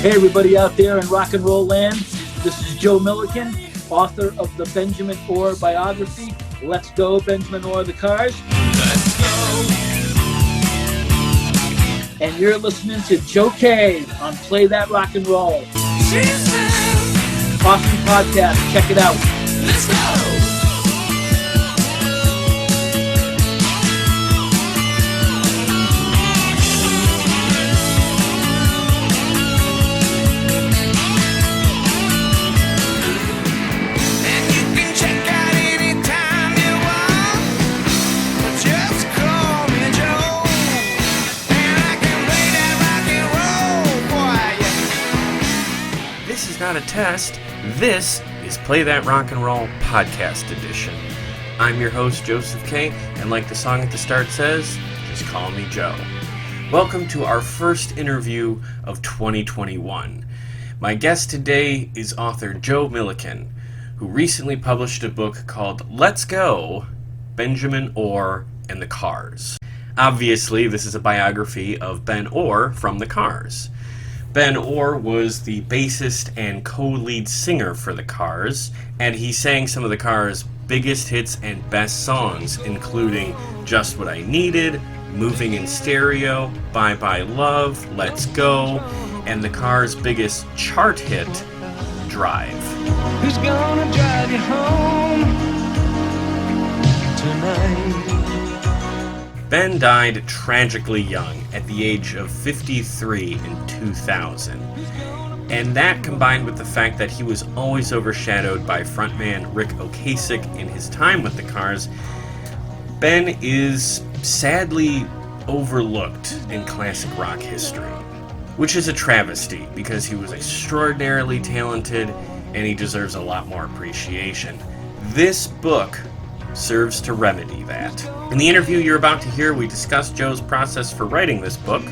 Hey everybody out there in rock and roll land, this is Joe Milliken, author of the Benjamin Orr biography, Let's Go, Benjamin Orr, The Cars. Let's go! And you're listening to Joe K on Play That Rock and Roll. Awesome podcast, check it out. Let's go! Not a test. This is Play That Rock and Roll Podcast Edition. I'm your host, Joseph K, and like the song at the start says, just call me Joe. Welcome to our first interview of 2021. My guest today is author Joe Milliken, who recently published a book called Let's Go, Benjamin Orr and The Cars. Obviously, this is a biography of Ben Orr from The Cars. Ben Orr was the bassist and co-lead singer for The Cars, and he sang some of The Cars' biggest hits and best songs, including Just What I Needed, Moving in Stereo, Bye Bye Love, Let's Go, and The Cars' biggest chart hit, Drive. Who's gonna drive you home tonight? Ben died tragically young at the age of 53 in 2000. And that, combined with the fact that he was always overshadowed by frontman Ric Ocasek in his time with The Cars, Ben is sadly overlooked in classic rock history. Which is a travesty, because he was extraordinarily talented and he deserves a lot more appreciation. This book serves to remedy that. In the interview you're about to hear, we discuss Joe's process for writing this book.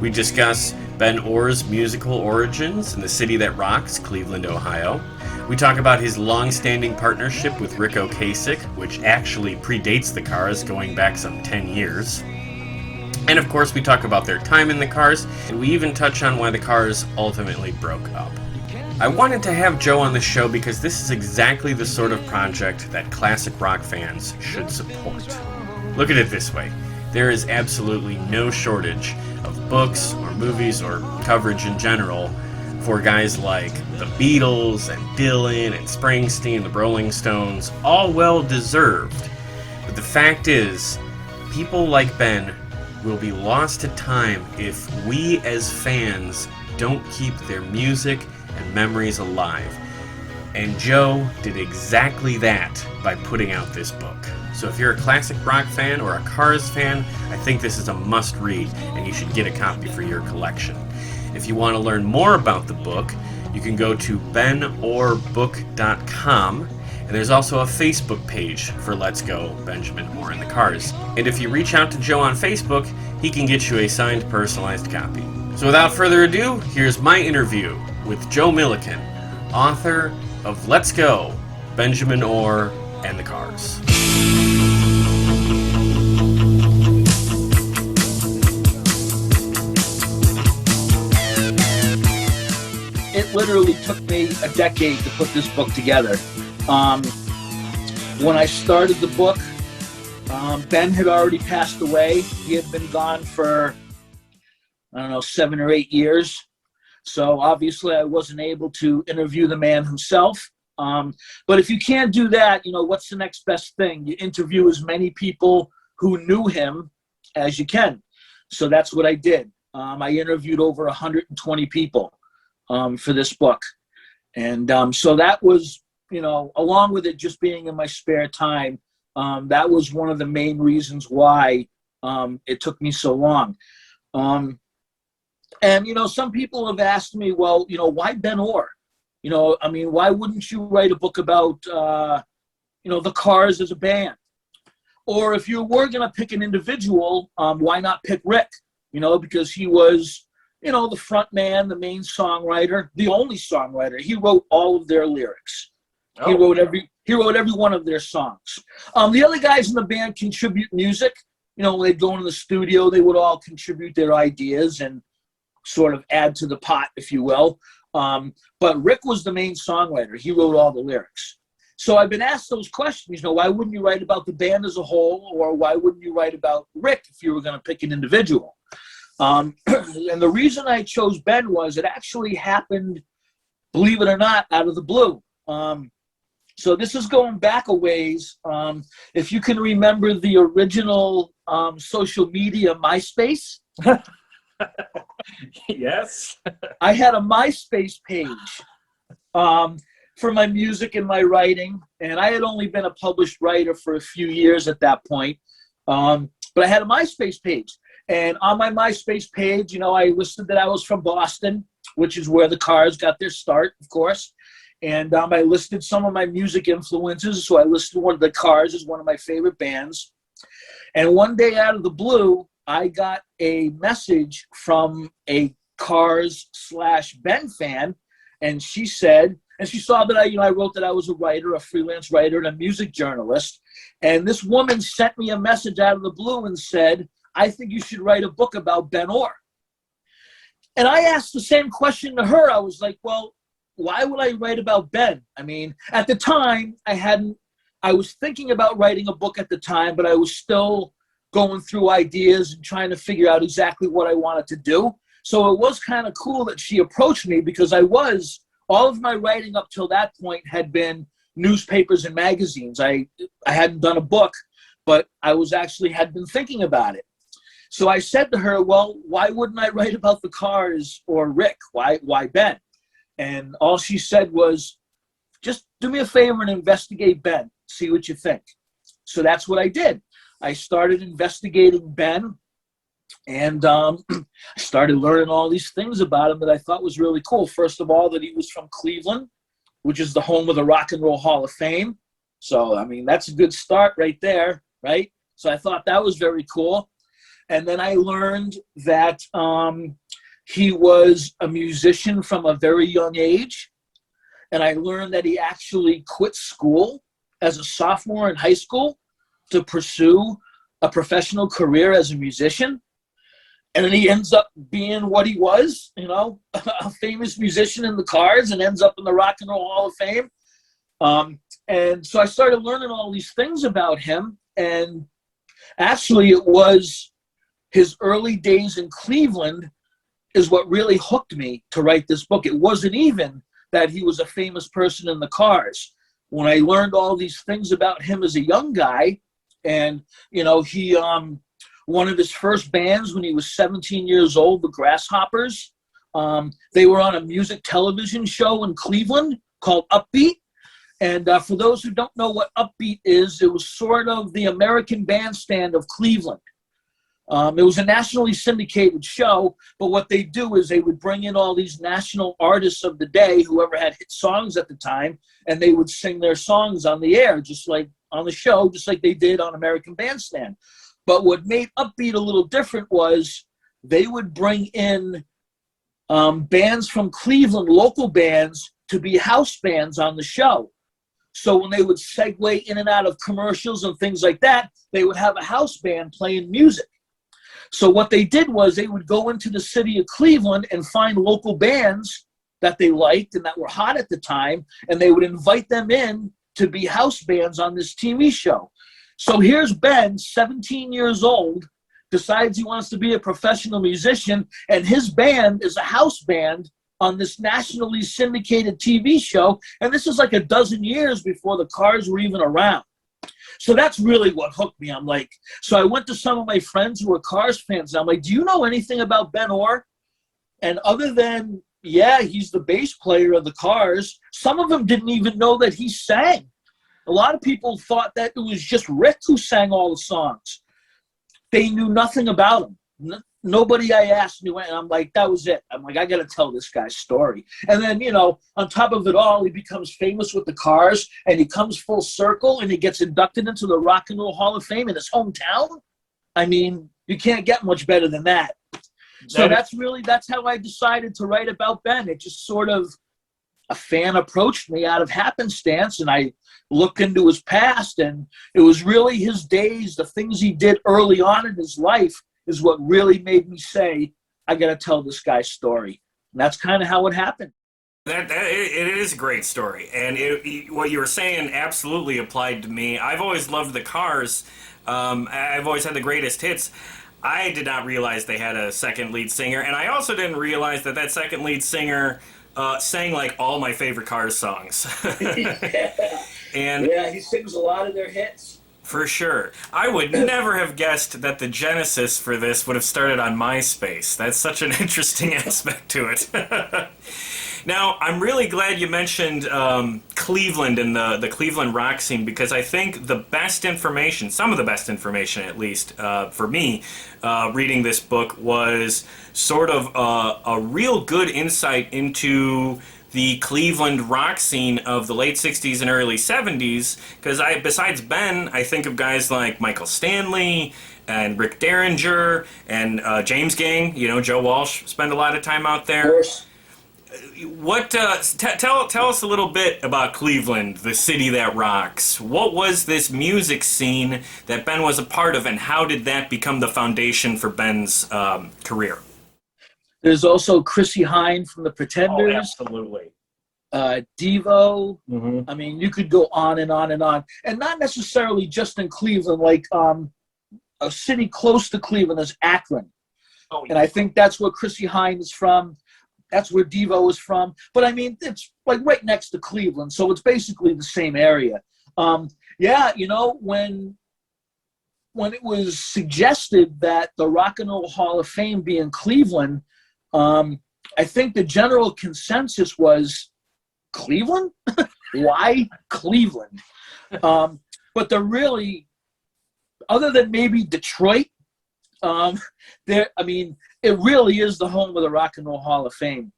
We discuss Ben Orr's musical origins in the city that rocks, Cleveland, Ohio. We talk about his long-standing partnership with Ric Ocasek, which actually predates The Cars, going back some 10 years. And of course, we talk about their time in The Cars, and we even touch on why The Cars ultimately broke up. I wanted to have Joe on the show because this is exactly the sort of project that classic rock fans should support. Look at it this way. There is absolutely no shortage of books or movies or coverage in general for guys like the Beatles and Dylan and Springsteen, the Rolling Stones, all well deserved. But the fact is, people like Ben will be lost to time if we as fans don't keep their music and memories alive. And Joe did exactly that by putting out this book. So if you're a classic rock fan or a Cars fan, I think this is a must-read, and you should get a copy for your collection. If you want to learn more about the book, you can go to benorrbook.com, and there's also a Facebook page for Let's Go, Benjamin Orr and The Cars. And if you reach out to Joe on Facebook, he can get you a signed, personalized copy. So without further ado, here's my interview with Joe Milliken, author of Let's Go, Benjamin Orr and The Cars. It literally took me a decade to put this book together. When I started the book, Ben had already passed away. He had been gone for, 7 or 8 years. So obviously I wasn't able to interview the man himself. But if you can't do that, what's the next best thing? You interview as many people who knew him as you can. So that's what I did. I interviewed over 120 people for this book. And so that was, along with it just being in my spare time, that was one of the main reasons why it took me so long. And, some people have asked me, well, why Ben Orr? Why wouldn't you write a book about, The Cars as a band? Or if you were going to pick an individual, why not pick Rick? Because he was, the front man, the main songwriter, the only songwriter. He wrote all of their lyrics. Oh. He wrote every one of their songs. The other guys in the band contribute music. When they'd go into the studio, they would all contribute their ideas. And sort of add to the pot, if you will. But Rick was the main songwriter. He wrote all the lyrics. So I've been asked those questions, why wouldn't you write about the band as a whole, or why wouldn't you write about Rick if you were going to pick an individual? And the reason I chose Ben was it actually happened, believe it or not, out of the blue. So this is going back a ways. If you can remember the original social media MySpace. Yes. I had a MySpace page for my music and my writing, and I had only been a published writer for a few years at that point. But I had a MySpace page, and on my MySpace page, I listed that I was from Boston, which is where the Cars got their start, of course. And I listed some of my music influences. So I listed one of the Cars as one of my favorite bands. And one day out of the blue, I got a message from a Cars/Ben fan, and she said, and she saw that I wrote that I was a writer, a freelance writer, and a music journalist. And this woman sent me a message out of the blue and said, I think you should write a book about Ben Orr. And I asked the same question to her. I was like, well, why would I write about Ben? I mean, at the time, I was thinking about writing a book at the time, but I was still going through ideas and trying to figure out exactly what I wanted to do. So it was kind of cool that she approached me, because all of my writing up till that point had been newspapers and magazines. I hadn't done a book, but I had been thinking about it. So I said to her, well, why wouldn't I write about the Cars or Rick? Why Ben? And all she said was, just do me a favor and investigate Ben, see what you think. So that's what I did. I started investigating Ben, and I started learning all these things about him that I thought was really cool. First of all, that he was from Cleveland, which is the home of the Rock and Roll Hall of Fame. So, I mean, that's a good start right there, right? So I thought that was very cool. And then I learned that he was a musician from a very young age. And I learned that he actually quit school as a sophomore in high school to pursue a professional career as a musician. And then he ends up being what he was, a famous musician in the Cars, and ends up in the Rock and Roll Hall of Fame. And so I started learning all these things about him. And actually, it was his early days in Cleveland is what really hooked me to write this book. It wasn't even that he was a famous person in the Cars. When I learned all these things about him as a young guy, and, he, one of his first bands when he was 17 years old, the Grasshoppers, they were on a music television show in Cleveland called Upbeat. And for those who don't know what Upbeat is, it was sort of the American Bandstand of Cleveland. It was a nationally syndicated show, but what they do is they would bring in all these national artists of the day, whoever had hit songs at the time, and they would sing their songs on the air, just like on the show, just like they did on American Bandstand. But what made Upbeat a little different was they would bring in bands from Cleveland, local bands, to be house bands on the show. So when they would segue in and out of commercials and things like that, they would have a house band playing music. So what they did was they would go into the city of Cleveland and find local bands that they liked and that were hot at the time, and they would invite them in to be house bands on this TV show. So here's Ben, 17 years old, decides he wants to be a professional musician, and his band is a house band on this nationally syndicated TV show. And this is like a dozen years before the Cars were even around. So that's really what hooked me. So I went to some of my friends who were Cars fans, and I'm like, do you know anything about Ben Orr? And other than, yeah, he's the bass player of the Cars, some of them didn't even know that he sang. A lot of people thought that it was just Rick who sang all the songs. They knew nothing about him. Nobody I asked knew it, and I'm like, that was it. I'm like, I got to tell this guy's story. And then, on top of it all, he becomes famous with the Cars, and he comes full circle, and he gets inducted into the Rock and Roll Hall of Fame in his hometown. I mean, you can't get much better than that. So that's how I decided to write about Ben. It just sort of, a fan approached me out of happenstance, and I looked into his past, and it was really his days, the things he did early on in his life is what really made me say, I got to tell this guy's story. And that's kind of how it happened. It is a great story, and what you were saying absolutely applied to me. I've always loved the Cars. I've always had the greatest hits. I did not realize they had a second lead singer, and I also didn't realize that that second lead singer sang like all my favorite Cars songs. And yeah, he sings a lot of their hits. For sure. I would never have guessed that the genesis for this would have started on MySpace. That's such an interesting aspect to it. Now, I'm really glad you mentioned Cleveland and the Cleveland rock scene, because I think the best information, some of the best information at least, for me, reading this book was sort of a real good insight into the Cleveland rock scene of the late 60s and early 70s, because besides Ben, I think of guys like Michael Stanley and Rick Derringer and James Gang. You know, Joe Walsh spent a lot of time out there. Of course. What tell us a little bit about Cleveland, the city that rocks. What was this music scene that Ben was a part of, and how did that become the foundation for Ben's career? There's also Chrissie Hynde from the Pretenders. Oh, absolutely. Devo. Mm-hmm. I mean, you could go on and on and on, and not necessarily just in Cleveland. Like a city close to Cleveland is Akron, and I think that's where Chrissie Hynde is from. That's where Devo is from. But I mean, it's like right next to Cleveland, so it's basically the same area. Yeah, you know, when it was suggested that the Rock and Roll Hall of Fame be in Cleveland, I think the general consensus was Cleveland? Why Cleveland? But they're really, other than maybe Detroit, it really is the home of the Rock and Roll Hall of Fame.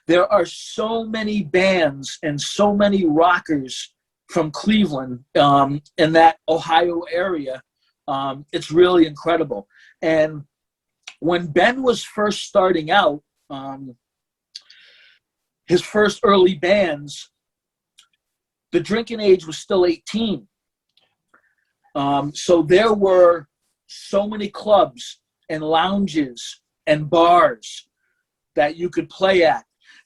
There are so many bands and so many rockers from Cleveland in that Ohio area. It's really incredible. And when Ben was first starting out, his first early bands, the drinking age was still 18. So there were so many clubs and lounges and bars that you could play at.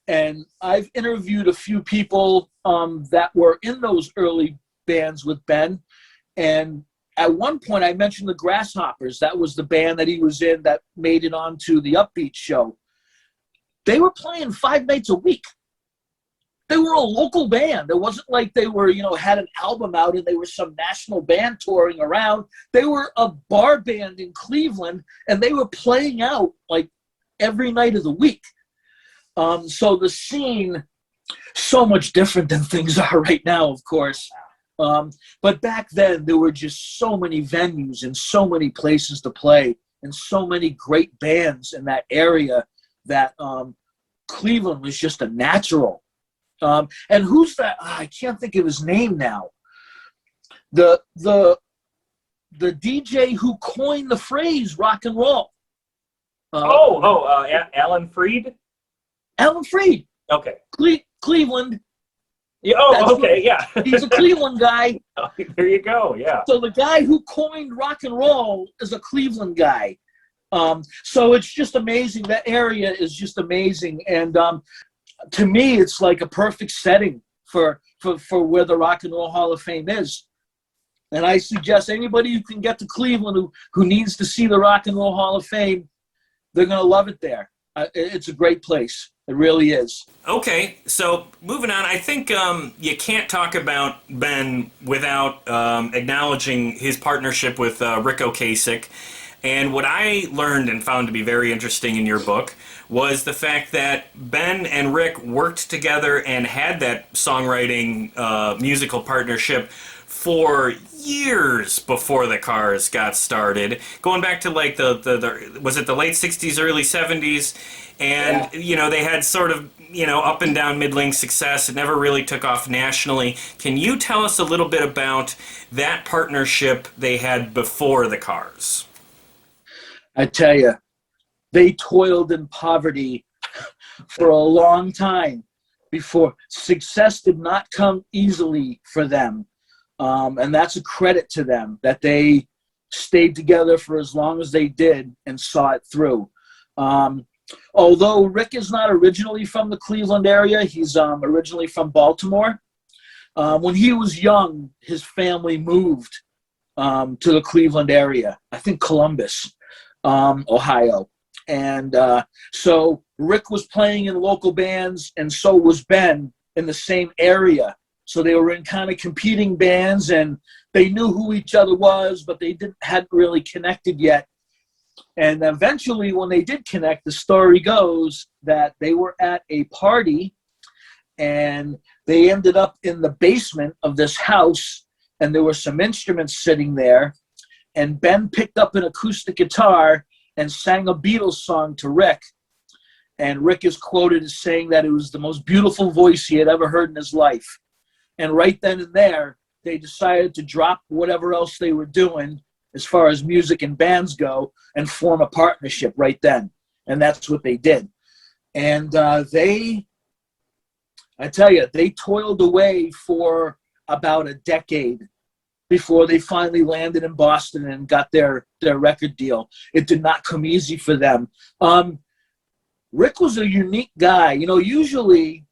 And I've interviewed a few people that were in those early bands with Ben. And at one point I mentioned the Grasshoppers. That was the band that he was in that made it onto the Upbeat show. They were playing 5 nights a week. They were a local band. It wasn't like they were, had an album out and they were some national band touring around. They were a bar band in Cleveland, and they were playing out like every night of the week. So the scene, so much different than things are right now, of course. But back then, there were just so many venues and so many places to play and so many great bands in that area that Cleveland was just a natural. And who's that? I can't think of his name now. The DJ who coined the phrase rock and roll. Alan Freed? Alan Freed. Okay. Cleveland. Yeah, yeah. He's a Cleveland guy. Oh, there you go, yeah. So the guy who coined rock and roll is a Cleveland guy. So it's just amazing. That area is just amazing. And to me, it's like a perfect setting for where the Rock and Roll Hall of Fame is. And I suggest anybody who can get to Cleveland who needs to see the Rock and Roll Hall of Fame, they're going to love it there. It's a great place. It really is. Okay, so moving on, I think you can't talk about Ben without acknowledging his partnership with Ric Ocasek. And what I learned and found to be very interesting in your book was the fact that Ben and Rick worked together and had that songwriting musical partnership for years before the Cars got started, going back to like the was it the late 60s, early 70s, and yeah. They had sort of up and down middling success. It never really took off nationally. Can you tell us a little bit about that partnership they had before the Cars? I tell you, they toiled in poverty for a long time before. Success did not come easily for them. And that's a credit to them that they stayed together for as long as they did and saw it through. Although Rick is not originally from the Cleveland area, he's originally from Baltimore. When he was young, his family moved to the Cleveland area, I think Columbus, Ohio. And so Rick was playing in local bands, and so was Ben in the same area. So they were in kind of competing bands, and they knew who each other was, but they hadn't really connected yet. And eventually, when they did connect, the story goes that they were at a party, and they ended up in the basement of this house, and there were some instruments sitting there. And Ben picked up an acoustic guitar and sang a Beatles song to Rick. And Rick is quoted as saying that it was the most beautiful voice he had ever heard in his life. And right then and there, they decided to drop whatever else they were doing as far as music and bands go and form a partnership right then. And that's what they did. And I tell you, they toiled away for about a decade before they finally landed in Boston and got their record deal. It did not come easy for them. Rick was a unique guy. You know, usually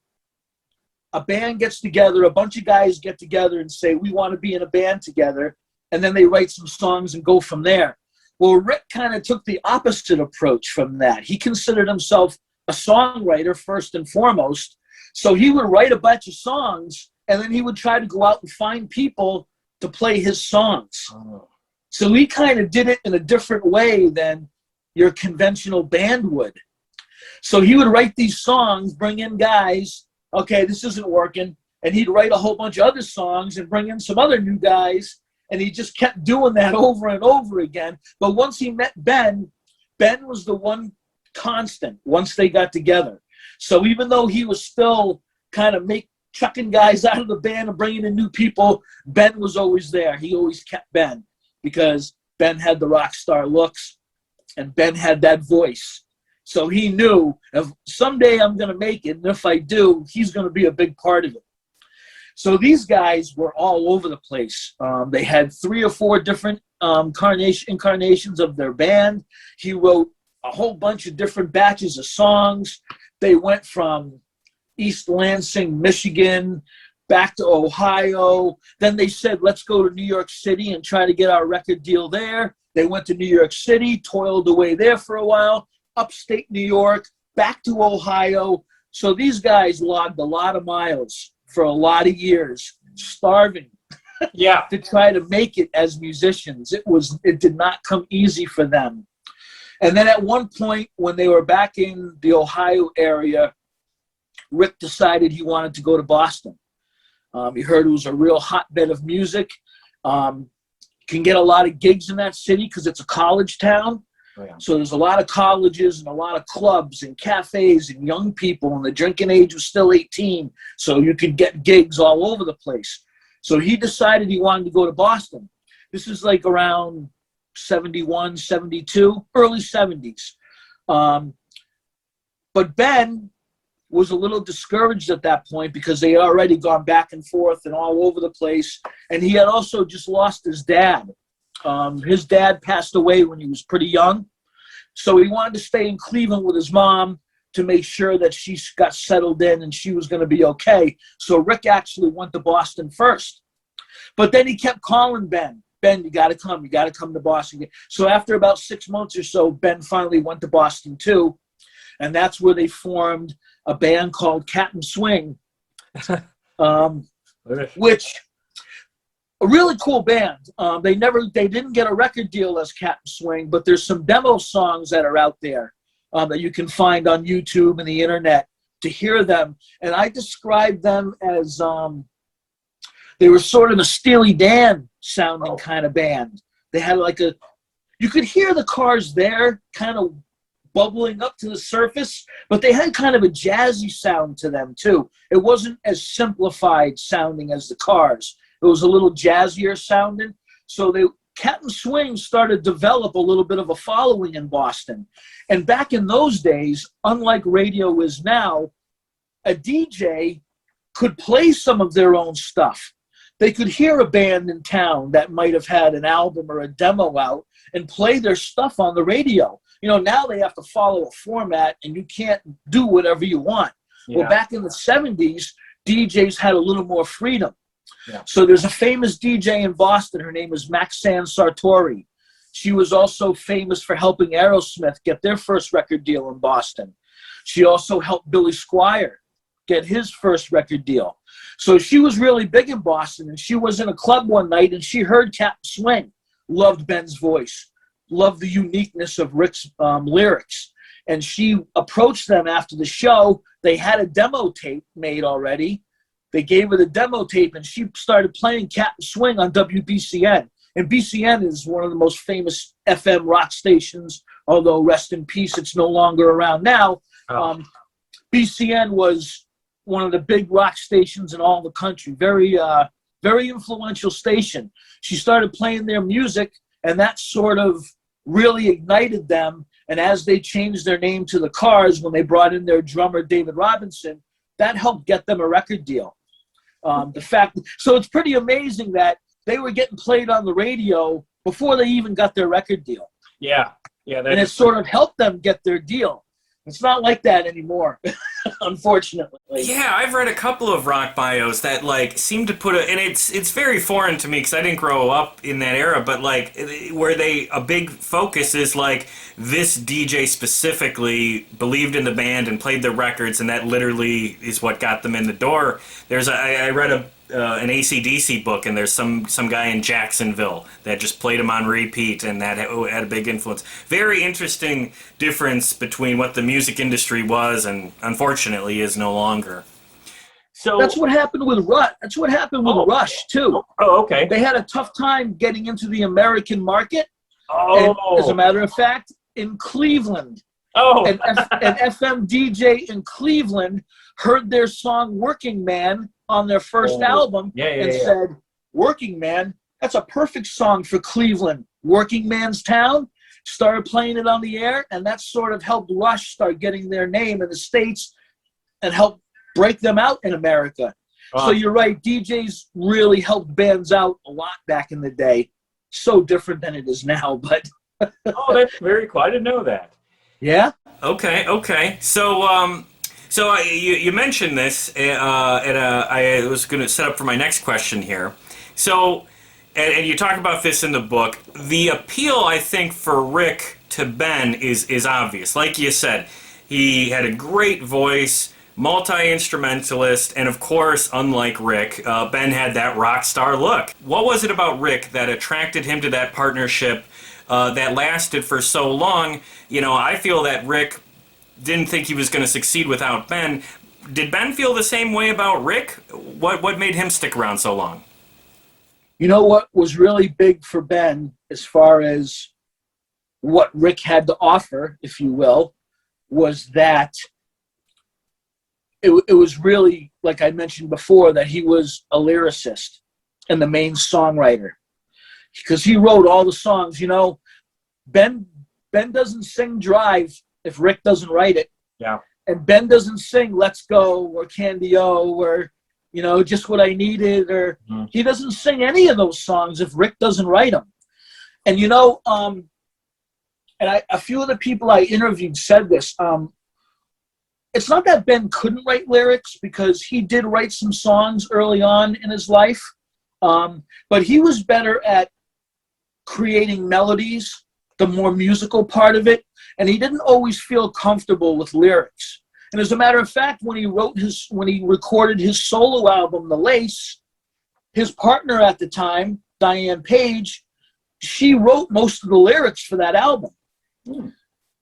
a band gets together, a bunch of guys get together and say, we want to be in a band together, and then they write some songs and go from there. Well, Rick kind of took the opposite approach from that. He considered himself a songwriter first and foremost. So he would write a bunch of songs, and then he would try to go out and find people to play his songs. Oh. So he kind of did it in a different way than your conventional band would. So he would write these songs, bring in guys, okay, this isn't working, and he'd write a whole bunch of other songs and bring in some other new guys, and he just kept doing that over and over again. But once he met Ben, Ben was the one constant once they got together. So even though he was still kind of chucking guys out of the band and bringing in new people, Ben was always there. He always kept Ben because Ben had the rock star looks and Ben had that voice. So he knew if someday I'm going to make it, and if I do, he's going to be a big part of it. So these guys were all over the place. They had 3 or 4 different incarnations of their band. He wrote a whole bunch of different batches of songs. They went from East Lansing, Michigan, back to Ohio. Then they said, let's go to New York City and try to get our record deal there. They went to New York City, toiled away there for a while, upstate New York, back to Ohio. So these guys logged a lot of miles for a lot of years, starving to try to make it as musicians. It did not come easy for them. And then at one point when they were back in the Ohio area, Rick decided he wanted to go to Boston. He heard it was a real hotbed of music. Can get a lot of gigs in that city because it's a college town. Oh, yeah. So there's a lot of colleges and a lot of clubs and cafes and young people, and the drinking age was still 18. So you could get gigs all over the place. So he decided he wanted to go to Boston. This is like around 71, 72, early 70s. But Ben was a little discouraged at that point because they had already gone back and forth and all over the place. And he had also just lost his dad. His dad passed away when he was pretty young. So he wanted to stay in Cleveland with his mom to make sure that she got settled in and she was going to be okay. So Rick actually went to Boston first. But then he kept calling Ben. Ben, you got to come. You got to come to Boston. So after about 6 months or so, Ben finally went to Boston too. And that's where they formed a band called Captain Swing, which a really cool band. They didn't get a record deal as Captain Swing, but there's some demo songs that are out there that you can find on YouTube and the internet to hear them. And I describe them as they were sort of a Steely Dan sounding kind of band. They had you could hear the Cars there kind of bubbling up to the surface, but they had kind of a jazzy sound to them too. It wasn't as simplified sounding as the Cars. It was a little jazzier sounding. So Captain Swing started to develop a little bit of a following in Boston. And back in those days, unlike radio is now, a DJ could play some of their own stuff. They could hear a band in town that might have had an album or a demo out, and play their stuff on the radio. Now they have to follow a format and you can't do whatever you want. Yeah. Well, back in the 70s, DJs had a little more freedom. Yeah. So there's a famous DJ in Boston. Her name is Maxine Sartori. She was also famous for helping Aerosmith get their first record deal in Boston. She also helped Billy Squier get his first record deal. So she was really big in Boston, and she was in a club one night, and she heard Captain Swing, loved Ben's voice, loved the uniqueness of Rick's lyrics. And she approached them after the show. They had a demo tape made already. They gave her the demo tape, and she started playing Captain Swing on WBCN. And BCN is one of the most famous FM rock stations, although rest in peace, it's no longer around now. Oh. BCN was one of the big rock stations in all the country, very influential station. She started playing their music, and that sort of really ignited them. And as they changed their name to The Cars, when they brought in their drummer, David Robinson, that helped get them a record deal. So it's pretty amazing that they were getting played on the radio before they even got their record deal. Yeah. And it sort of helped them get their deal. It's not like that anymore, unfortunately. Yeah, I've read a couple of rock bios that seem to put and it's very foreign to me because I didn't grow up in that era, but where a big focus is this DJ specifically believed in the band and played the records, and that literally is what got them in the door. I read an AC/DC book, and there's some guy in Jacksonville that just played him on repeat, and that had a big influence. Very interesting difference between what the music industry was and unfortunately is no longer. So that's what happened with Rush. That's what happened with Rush too. Oh, okay. They had a tough time getting into the American market. Oh. And as a matter of fact, in Cleveland, an FM DJ in Cleveland heard their song "Working Man" on their first album and said, "Working Man, that's a perfect song for Cleveland. Working Man's Town." Started playing it on the air, and that sort of helped Rush start getting their name in the States and helped break them out in America. So you're right, DJs really helped bands out a lot back in the day. So different than it is now, but... Oh, that's very cool. I didn't know that. Yeah? Okay. So you mentioned this, I was going to set up for my next question here. So, and you talk about this in the book, the appeal, I think, for Rick to Ben is obvious. Like you said, he had a great voice, multi-instrumentalist, and of course, unlike Rick, Ben had that rock star look. What was it about Rick that attracted him to that partnership that lasted for so long? I feel that Rick didn't think he was going to succeed without Ben. Did Ben feel the same way about Rick? What made him stick around so long? What was really big for Ben, as far as what Rick had to offer, if you will, was that it was really, like I mentioned before, that he was a lyricist and the main songwriter. Because he wrote all the songs. Ben doesn't sing Drive if Rick doesn't write it. Yeah. And Ben doesn't sing Let's Go or Candy-O or, Just What I Needed, or he doesn't sing any of those songs if Rick doesn't write them. And, a few of the people I interviewed said this. It's not that Ben couldn't write lyrics, because he did write some songs early on in his life. But he was better at creating melodies, the more musical part of it, and he didn't always feel comfortable with lyrics. And as a matter of fact, when he recorded his solo album, The Lace, his partner at the time, Diane Page, she wrote most of the lyrics for that album.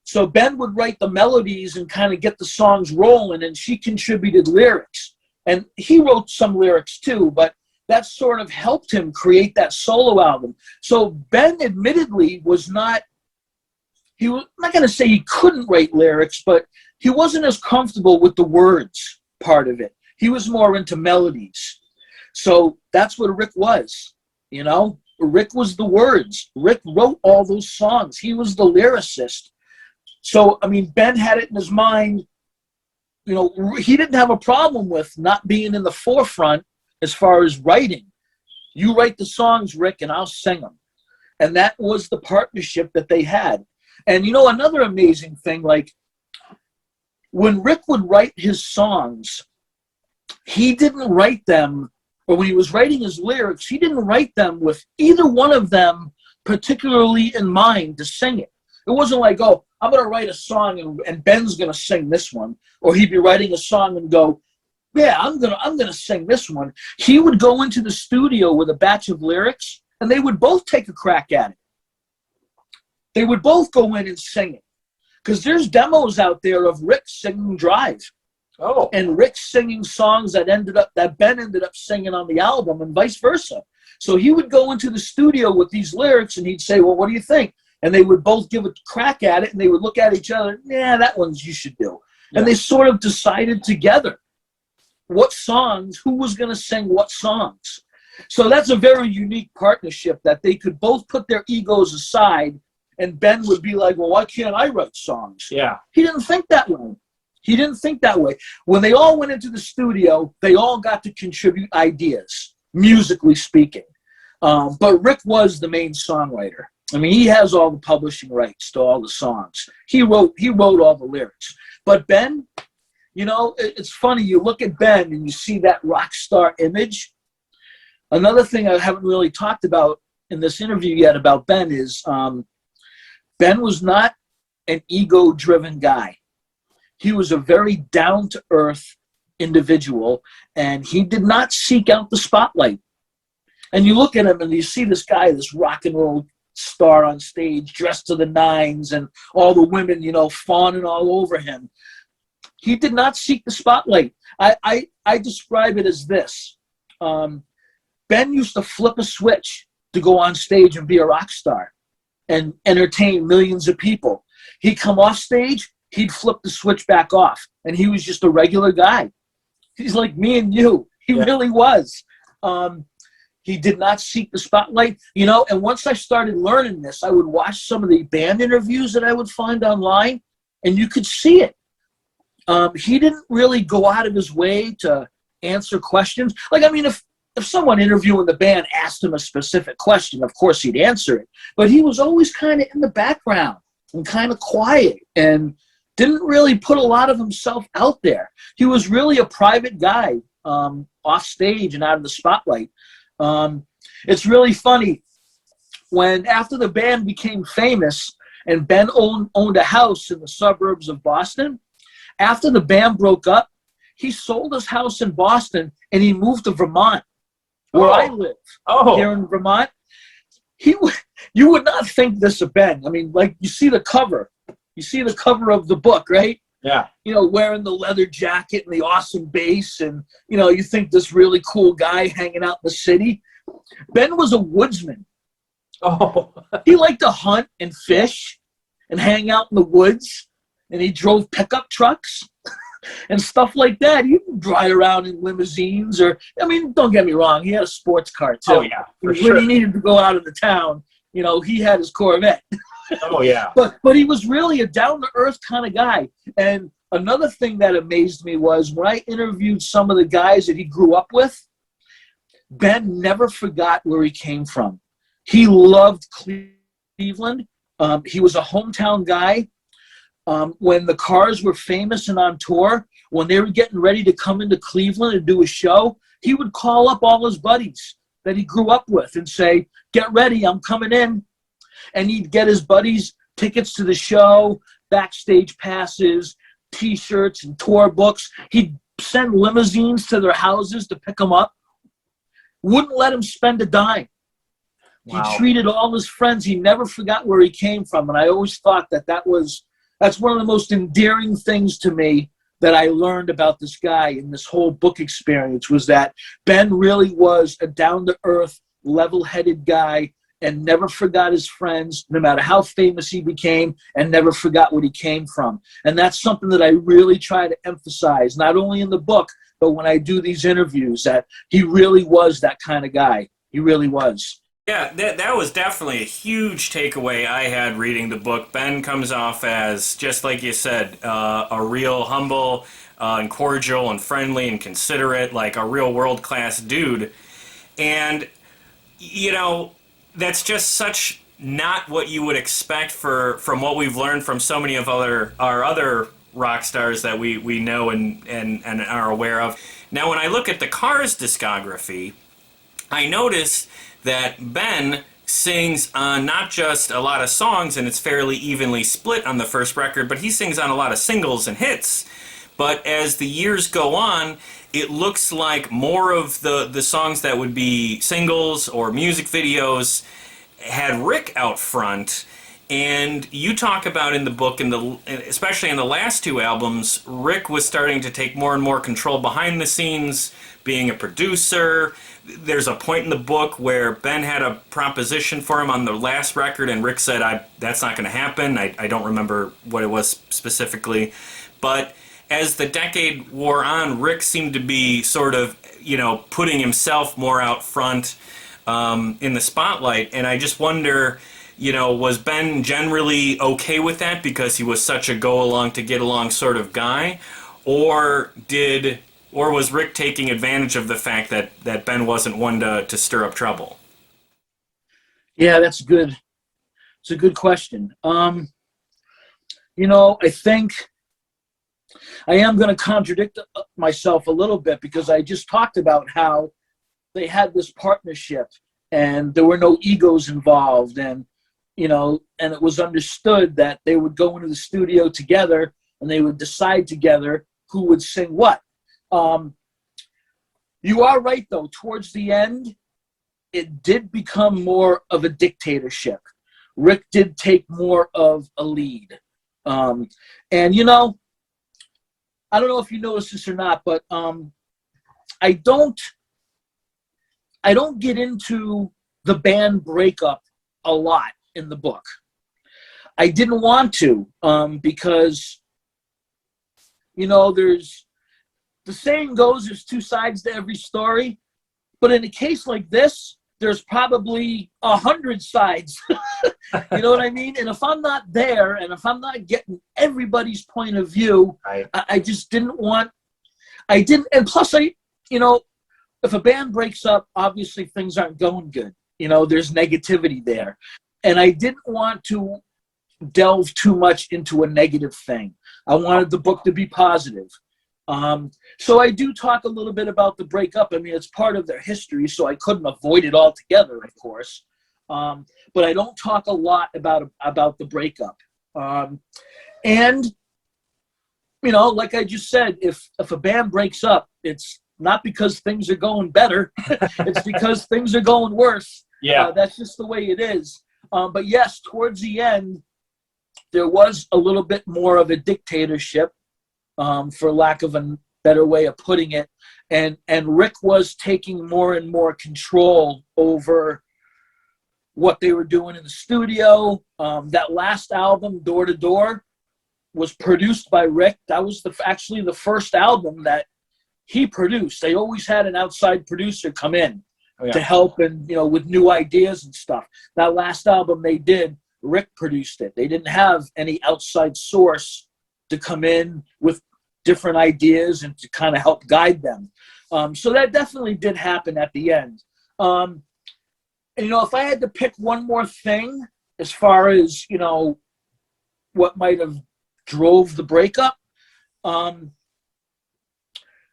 So Ben would write the melodies and kind of get the songs rolling, and she contributed lyrics. And he wrote some lyrics too, but that sort of helped him create that solo album. So Ben admittedly was not going to say he couldn't write lyrics, but he wasn't as comfortable with the words part of it. He was more into melodies. So that's what Rick was, Rick was the words. Rick wrote all those songs. He was the lyricist. So, Ben had it in his mind, he didn't have a problem with not being in the forefront as far as writing. You write the songs, Rick, and I'll sing them. And that was the partnership that they had. And you know, another amazing thing, like when Rick would write his songs, he didn't write them, or when he was writing his lyrics, he didn't write them with either one of them particularly in mind to sing it. It wasn't like, oh, I'm going to write a song and Ben's going to sing this one. Or he'd be writing a song and go, yeah, I'm gonna sing this one. He would go into the studio with a batch of lyrics, and they would both take a crack at it. They would both go in and sing it. Because there's demos out there of Rick singing Drive. Oh. And Rick singing songs that Ben ended up singing on the album, and vice versa. So he would go into the studio with these lyrics, and he'd say, well, what do you think? And they would both give a crack at it, and they would look at each other, yeah, that one's you should do. Yeah. And they sort of decided together what songs, who was going to sing what songs. So that's a very unique partnership, that they could both put their egos aside, and Ben would be like, well, why can't I write songs? Yeah. He didn't think that way. He didn't think that way. When they all went into the studio, they all got to contribute ideas, musically speaking. But Rick was the main songwriter. I mean, he has all the publishing rights to all the songs. He wrote all the lyrics. But Ben, you know, it's funny. You look at Ben and you see that rock star image. Another thing I haven't really talked about in this interview yet about Ben is Ben was not an ego-driven guy. He was a very down-to-earth individual, and he did not seek out the spotlight. And you look at him and you see this guy, this rock and roll star on stage, dressed to the nines, and all the women, you know, fawning all over him. He did not seek the spotlight. I describe it as this. Ben used to flip a switch to go on stage and be a rock star and entertain millions of people. He'd come off stage, he'd flip the switch back off, and he was just a regular guy. He's like me and you. He really was. He did not seek the spotlight, you know, and once I started learning this, I would watch some of the band interviews that I would find online, and you could see it. He didn't really go out of his way to answer questions. Like, I mean, if someone interviewing the band asked him a specific question, of course he'd answer it. But he was always kind of in the background and kind of quiet and didn't really put a lot of himself out there. He was really a private guy, off stage and out of the spotlight. It's really funny. When after the band became famous and Ben owned a house in the suburbs of Boston, after the band broke up, he sold his house in Boston and he moved to Vermont, where I live, here in Vermont. You would not think this of Ben. I mean, like, you see the cover. You see the cover of the book, right? Yeah. You know, wearing the leather jacket and the awesome bass, and, you know, you think this really cool guy hanging out in the city. Ben was a woodsman. Oh. He liked to hunt and fish and hang out in the woods, and he drove pickup trucks and stuff like that. He didn't drive around in limousines, or, I mean, don't get me wrong, he had a sports car too. Oh, yeah, for when sure. he needed to go out of the town, you know, he had his Corvette. Oh, yeah. But he was really a down-to-earth kind of guy. And another thing that amazed me was when I interviewed some of the guys that he grew up with, Ben never forgot where he came from. He loved Cleveland. He was a hometown guy. When the Cars were famous and on tour, when they were getting ready to come into Cleveland and do a show, he would call up all his buddies that he grew up with and say, get ready, I'm coming in. And he'd get his buddies tickets to the show, backstage passes, T-shirts, and tour books. He'd send limousines to their houses to pick them up. Wouldn't let him spend a dime. Wow. He treated all his friends. He never forgot where he came from. And I always thought that's one of the most endearing things to me that I learned about this guy in this whole book experience, was that Ben really was a down-to-earth, level-headed guy and never forgot his friends, no matter how famous he became, and never forgot what he came from. And that's something that I really try to emphasize, not only in the book, but when I do these interviews, that he really was that kind of guy. He really was. Yeah, that was definitely a huge takeaway I had reading the book. Ben comes off as, just like you said, a real humble and cordial and friendly and considerate, like a real world-class dude. And, you know, that's just such not what you would expect from what we've learned from so many of our other rock stars that we know and are aware of. Now, when I look at the Cars discography, I notice that Ben sings on not just a lot of songs, and it's fairly evenly split on the first record, but he sings on a lot of singles and hits. But as the years go on, it looks like more of the songs that would be singles or music videos had Rick out front. And you talk about in the book, especially in the last two albums, Rick was starting to take more and more control behind the scenes, being a producer. There's a point in the book where Ben had a proposition for him on the last record, and Rick said, that's not going to happen. I don't remember what it was specifically. But as the decade wore on, Rick seemed to be sort of, putting himself more out front in the spotlight. And I just wonder, was Ben generally okay with that because he was such a go-along to get along sort of guy? Or was Rick taking advantage of the fact that Ben wasn't one to stir up trouble? Yeah, that's good. It's a good question. I think I am going to contradict myself a little bit because I just talked about how they had this partnership and there were no egos involved, and and it was understood that they would go into the studio together and they would decide together who would sing what. You are right, though. Towards the end, it did become more of a dictatorship. Rick did take more of a lead. And, I don't know if you noticed this or not, but I don't get into the band breakup a lot in the book. I didn't want to because, there's the saying goes, there's two sides to every story. But in a case like this, there's probably 100 sides. You know what I mean? And if I'm not there and if I'm not getting everybody's point of view, Right. I just didn't want, and plus if a band breaks up, obviously things aren't going good. There's negativity there. And I didn't want to delve too much into a negative thing. I wanted the book to be positive. So I do talk a little bit about the breakup. I mean, it's part of their history, so I couldn't avoid it altogether, of course. But I don't talk a lot about the breakup. And, like I just said, if a band breaks up, it's not because things are going better. It's because things are going worse. Yeah. That's just the way it is. But yes, towards the end, there was a little bit more of a dictatorship, for lack of a better way of putting it. And Rick was taking more and more control over what they were doing in the studio. That last album, Door to Door, was produced by Rick. That was actually the first album that he produced. They always had an outside producer come in to help and, with new ideas and stuff. That last album they did, Rick produced it. They didn't have any outside source to come in with different ideas and to kind of help guide them. So that definitely did happen at the end. And, if I had to pick one more thing as far as, what might have drove the breakup.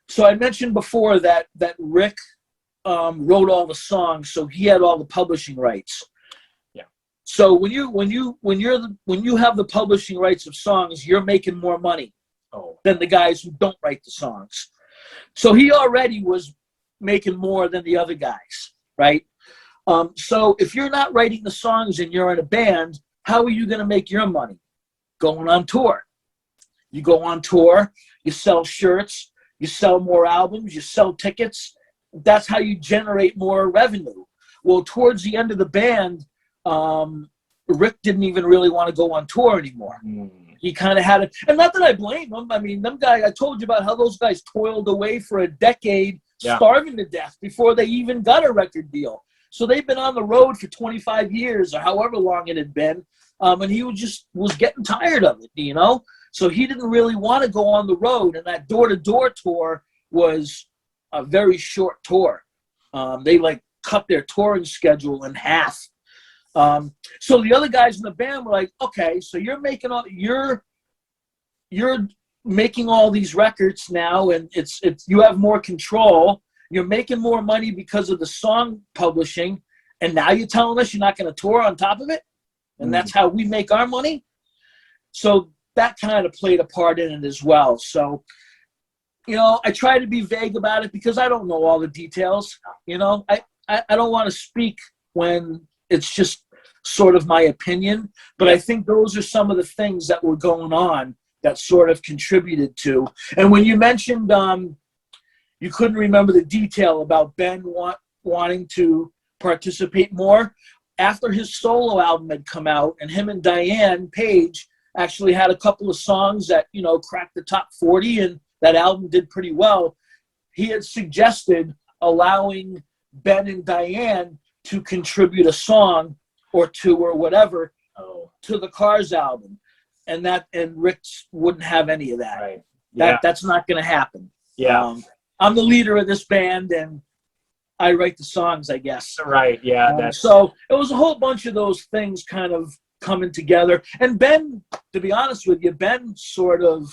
So I mentioned before that Rick wrote all the songs, so he had all the publishing rights. Yeah. So when you have the publishing rights of songs, you're making more money than the guys who don't write the songs. So he already was making more than the other guys, right? So if you're not writing the songs and you're in a band, how are you going to make your money? Going on tour. You go on tour, you sell shirts, you sell more albums, you sell tickets. That's how you generate more revenue. Well, towards the end of the band, Rick didn't even really want to go on tour anymore. He kind of had it. And not that I blame him. I mean, them guys, I told you about how those guys toiled away for a decade, starving to death before they even got a record deal. So they've been on the road for 25 years or however long it had been. And he was getting tired of it, So he didn't really want to go on the road. And that door-to-door tour was a very short tour. They cut their touring schedule in half. So the other guys in the band were like, okay, so you're making all these records now, and it's you have more control. You're making more money because of the song publishing, and now you're telling us you're not going to tour on top of it, and that's how we make our money. So that kind of played a part in it as well. So, I try to be vague about it because I don't know all the details. I don't want to speak when it's just sort of my opinion, but I think those are some of the things that were going on that sort of contributed to. And when you mentioned you couldn't remember the detail about Ben wanting to participate more, after his solo album had come out, and him and Diane Page actually had a couple of songs that, cracked the top 40, and that album did pretty well, he had suggested allowing Ben and Diane to contribute a song or two or whatever to the Cars album. And Rick wouldn't have any of that. Right. Yeah. That's not going to happen. Yeah. I'm the leader of this band, and I write the songs, I guess. Right. Yeah. So it was a whole bunch of those things kind of coming together. And Ben, to be honest with you, Ben sort of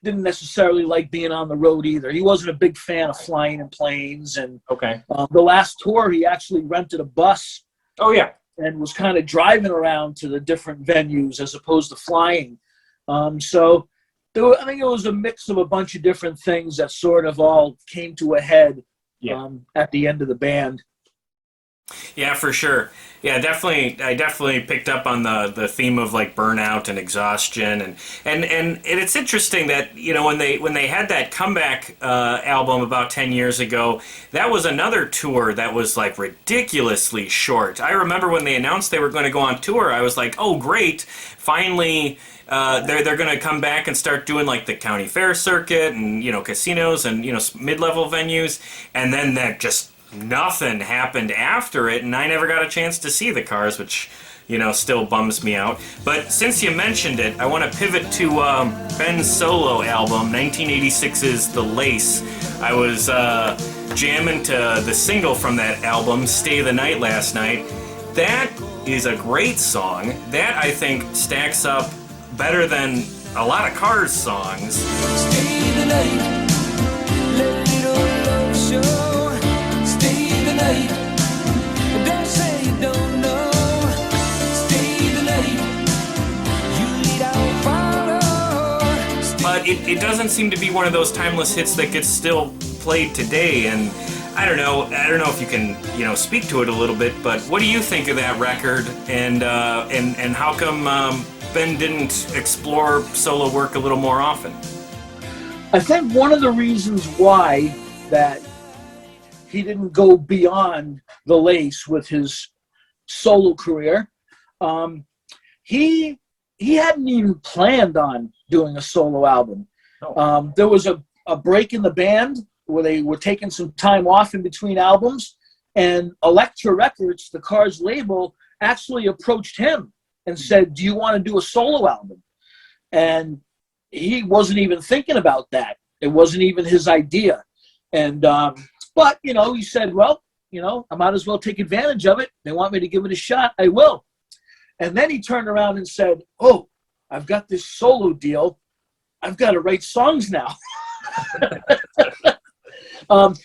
didn't necessarily like being on the road either. He wasn't a big fan of flying in planes. And the last tour, he actually rented a bus. Oh, yeah. And was kind of driving around to the different venues as opposed to flying. So I think it was a mix of a bunch of different things that sort of all came to a head at the end of the band. Yeah, for sure. Yeah, definitely. I definitely picked up on the theme of like Burnout and Exhaustion, and it's interesting that when they had that comeback album about 10 years ago, that was another tour that was like ridiculously short. I remember when they announced they were going to go on tour, I was like, oh great, finally they're going to come back and start doing like the county fair circuit and casinos and mid-level venues, and then that just nothing happened after it, and I never got a chance to see the Cars, which still bums me out. But since you mentioned it, I want to pivot to Ben's solo album, 1986's The Lace. I was jamming to the single from that album, Stay the Night, last night. That is a great song. That, I think, stacks up better than a lot of Cars songs. Stay the night, let it all love show. Don't say you don't know. Stay the night. You lead out follow. But it doesn't seem to be one of those timeless hits that gets still played today. And I don't know if you can speak to it a little bit. But what do you think of that record? And how come Ben didn't explore solo work a little more often? I think one of the reasons why that he didn't go beyond The Lace with his solo career. He hadn't even planned on doing a solo album. There was a break in the band where they were taking some time off in between albums, and Elektra Records, the Cars label, actually approached him and said, do you want to do a solo album? And he wasn't even thinking about that. It wasn't even his idea. And but, he said, well, I might as well take advantage of it. They want me to give it a shot. I will. And then he turned around and said, oh, I've got this solo deal. I've got to write songs now.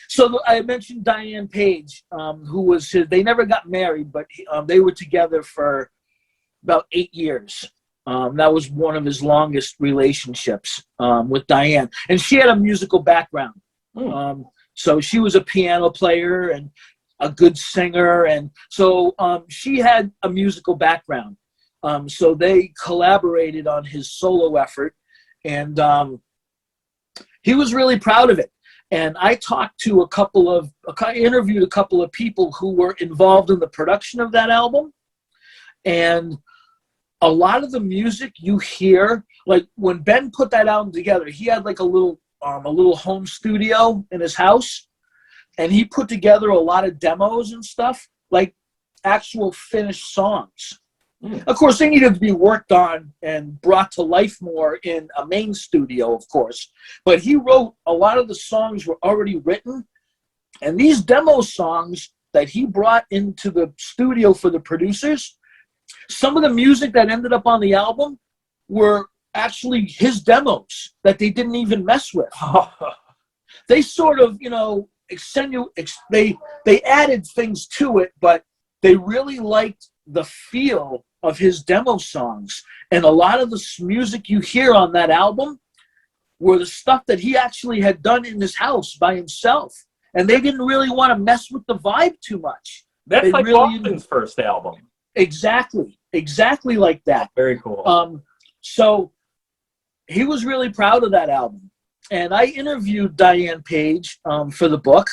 So I mentioned Diane Page, who was they never got married, but they were together for about 8 years. That was one of his longest relationships with Diane. And she had a musical background. So she was a piano player and a good singer. And so she had a musical background. So they collaborated on his solo effort. And he was really proud of it. And I interviewed a couple of people who were involved in the production of that album. And a lot of the music you hear, like when Ben put that album together, he had like a little home studio in his house, and he put together a lot of demos and stuff, like actual finished songs. Of course, they needed to be worked on and brought to life more in a main studio, of course. But he wrote a lot of the songs were already written, and these demo songs that he brought into the studio for the producers, some of the music that ended up on the album were actually his demos that they didn't even mess with. They sort of, they added things to it, but they really liked the feel of his demo songs. And a lot of the music you hear on that album were the stuff that he actually had done in his house by himself. And they didn't really want to mess with the vibe too much. That's They like really- Austin's first album. Exactly like that. Very cool. So he was really proud of that album. And I interviewed Diane Page for the book.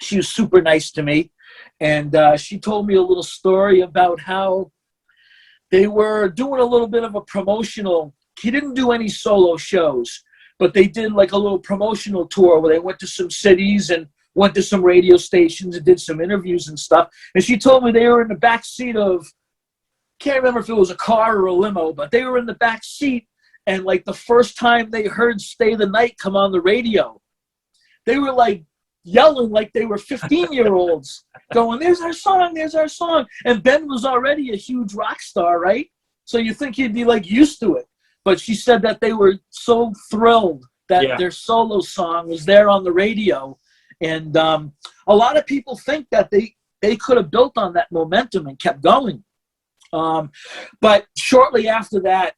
She was super nice to me. And she told me a little story about how they were doing a little bit of a promotional. He didn't do any solo shows, but they did like a little promotional tour where they went to some cities and went to some radio stations and did some interviews and stuff. And she told me they were in the back seat of, can't remember if it was a car or a limo, but they were in the back seat. And like the first time they heard Stay the Night come on the radio, they were like yelling like they were 15-year-olds going, there's our song, there's our song. And Ben was already a huge rock star, right? So you think he'd be like used to it. But she said that they were so thrilled that their solo song was there on the radio. And a lot of people think that they could have built on that momentum and kept going. But shortly after that,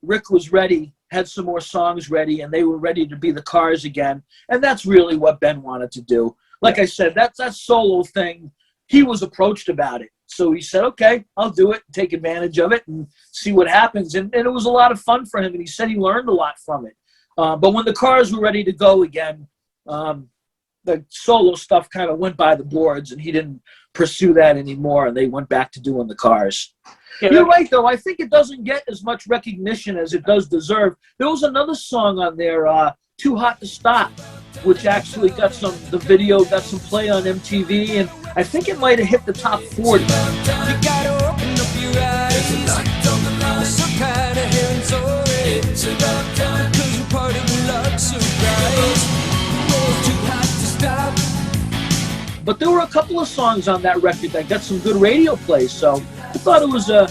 Rick was ready, had some more songs ready, and they were ready to be the Cars again. And that's really what Ben wanted to do. Like I said, that solo thing, he was approached about it. So he said, okay, I'll do it, take advantage of it, and see what happens. And it was a lot of fun for him, and he said he learned a lot from it. But when the Cars were ready to go again, the solo stuff kind of went by the boards, and he didn't pursue that anymore, and they went back to doing the Cars. Yeah, you're right, though. I think it doesn't get as much recognition as it does deserve. There was another song on there, Too Hot to Stop, which actually the video got some play on MTV, and I think it might have hit the top 40. You gotta open up your eyes and some kind of hearing sorry. It's about time, 'cause we're part of the luck surprise. Too hot to stop. But there were a couple of songs on that record that got some good radio play, so I thought it was a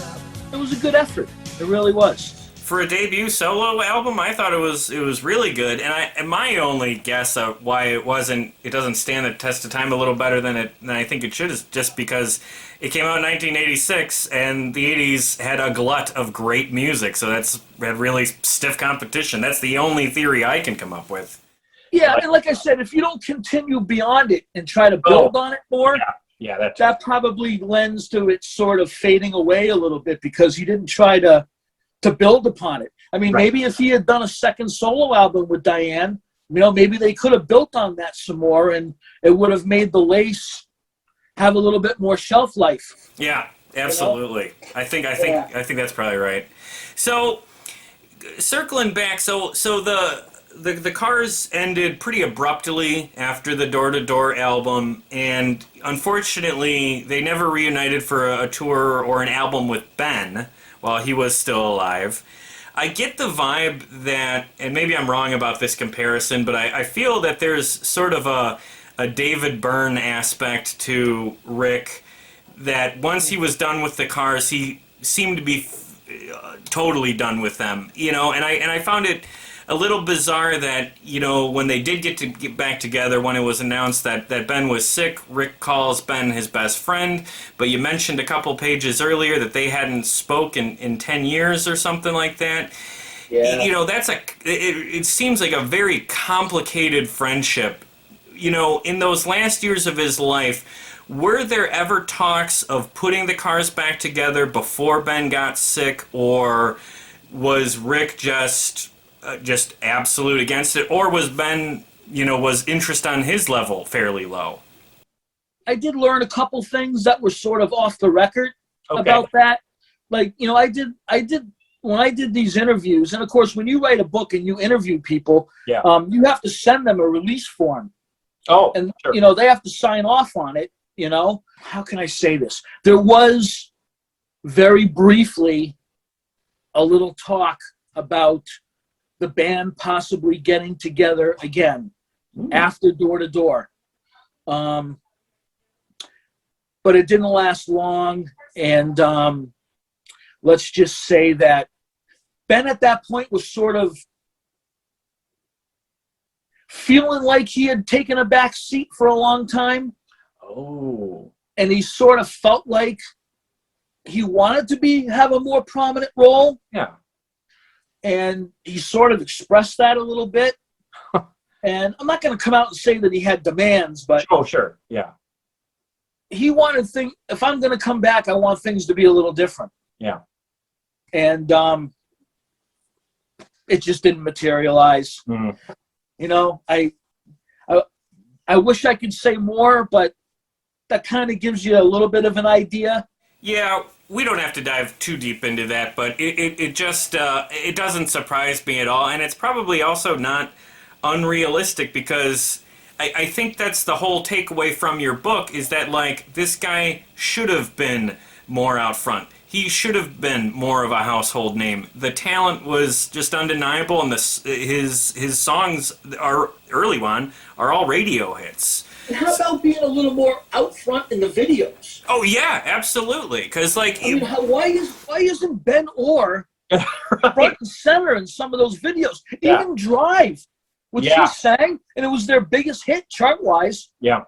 good effort. It really was. For a debut solo album, I thought it was really good, and my only guess of why it doesn't stand the test of time a little better than I think it should is just because it came out in 1986, and the 80s had a glut of great music, so had really stiff competition. That's the only theory I can come up with. Yeah, and like I said, if you don't continue beyond it and try to build on it more, that probably lends to it sort of fading away a little bit because he didn't try to build upon it. I mean, maybe if he had done a second solo album with Diane, maybe they could have built on that some more, and it would have made the Lace have a little bit more shelf life. Yeah, absolutely. I think that's probably right. So, circling back, so the Cars ended pretty abruptly after the Door to Door album, and unfortunately, they never reunited for a tour or an album with Ben while he was still alive. I get the vibe that, and maybe I'm wrong about this comparison, but I feel that there's sort of a David Byrne aspect to Rick, that once he was done with the Cars, he seemed to be totally done with them, and I found it a little bizarre that, when they did get back together, when it was announced that Ben was sick, Rick calls Ben his best friend, but you mentioned a couple pages earlier that they hadn't spoken in 10 years or something like that. Yeah. It seems like a very complicated friendship. In those last years of his life, were there ever talks of putting the Cars back together before Ben got sick, or was Rick just absolute against it, or was Ben, was interest on his level fairly low? I did learn a couple things that were sort of off the record about that. Like, I did when I did these interviews, and of course, when you write a book and you interview people, you have to send them a release form. Oh, and sure. They have to sign off on it. How can I say this? There was very briefly a little talk about the band possibly getting together again after Door to Door. but it didn't last long. And let's just say that Ben at that point was sort of feeling like he had taken a back seat for a long time. Oh. And he sort of felt like he wanted to have a more prominent role. Yeah. And he sort of expressed that a little bit. And I'm not going to come out and say that he had demands, but Oh, sure. Yeah. he wanted things. If I'm going to come back, I want things to be a little different. Yeah. And it just didn't materialize. Mm. You know, I wish I could say more, but that kind of gives you a little bit of an idea. Yeah, we don't have to dive too deep into that, but it just it doesn't surprise me at all, and it's probably also not unrealistic because I think that's the whole takeaway from your book is that, like, this guy should have been more out front. He should have been more of a household name. The talent was just undeniable, and his songs, are early on, are all radio hits. And how about being a little more out front in the videos? Oh yeah, absolutely. Because, like, I mean, why isn't Ben Orr front and center in some of those videos? Yeah. Even Drive, which Yeah. he sang, and it was their biggest hit chart-wise. Yeah.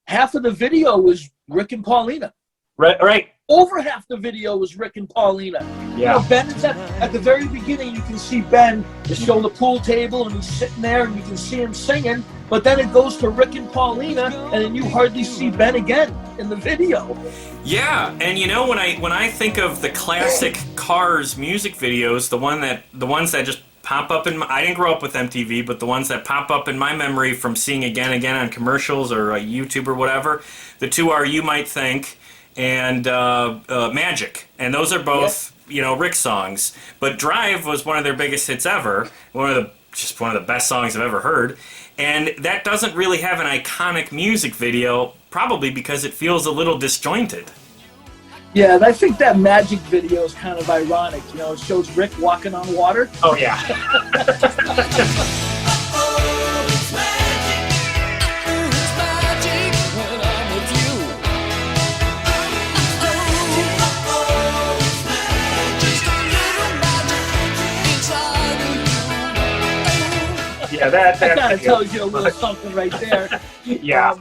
Half of the video was Rick and Paulina. Right. Over half the video was Rick and Paulina. Yeah. You know, Ben is at the very beginning, you can see Ben just show the pool table, and he's sitting there, and you can see him singing. But then it goes to Rick and Paulina, and then you hardly see Ben again in the video. Yeah, and you know, when I think of the classic Cars music videos, the ones that just pop up I didn't grow up with MTV, but the ones that pop up in my memory from seeing again and again on commercials or YouTube or whatever, the two are You Might Think and Magic, and those are both Rick songs. But Drive was one of their biggest hits ever, one of the best songs I've ever heard. And that doesn't really have an iconic music video, probably because it feels a little disjointed. Yeah, and I think that Magic video is kind of ironic. You know, it shows Rick walking on water. Oh, yeah. Yeah, that kind of tells you a little something right there. Yeah.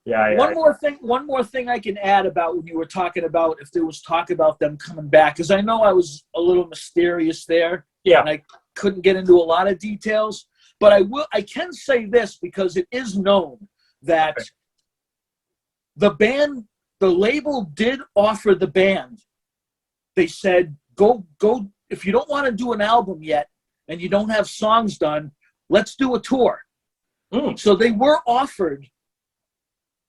Yeah. One more thing I can add about when you were talking about if there was talk about them coming back, because I know I was a little mysterious there. Yeah. And I couldn't get into a lot of details, but I can say this because it is known that the label did offer the band. They said, go, if you don't want to do an album yet and you don't have songs done, let's do a tour. So they were offered,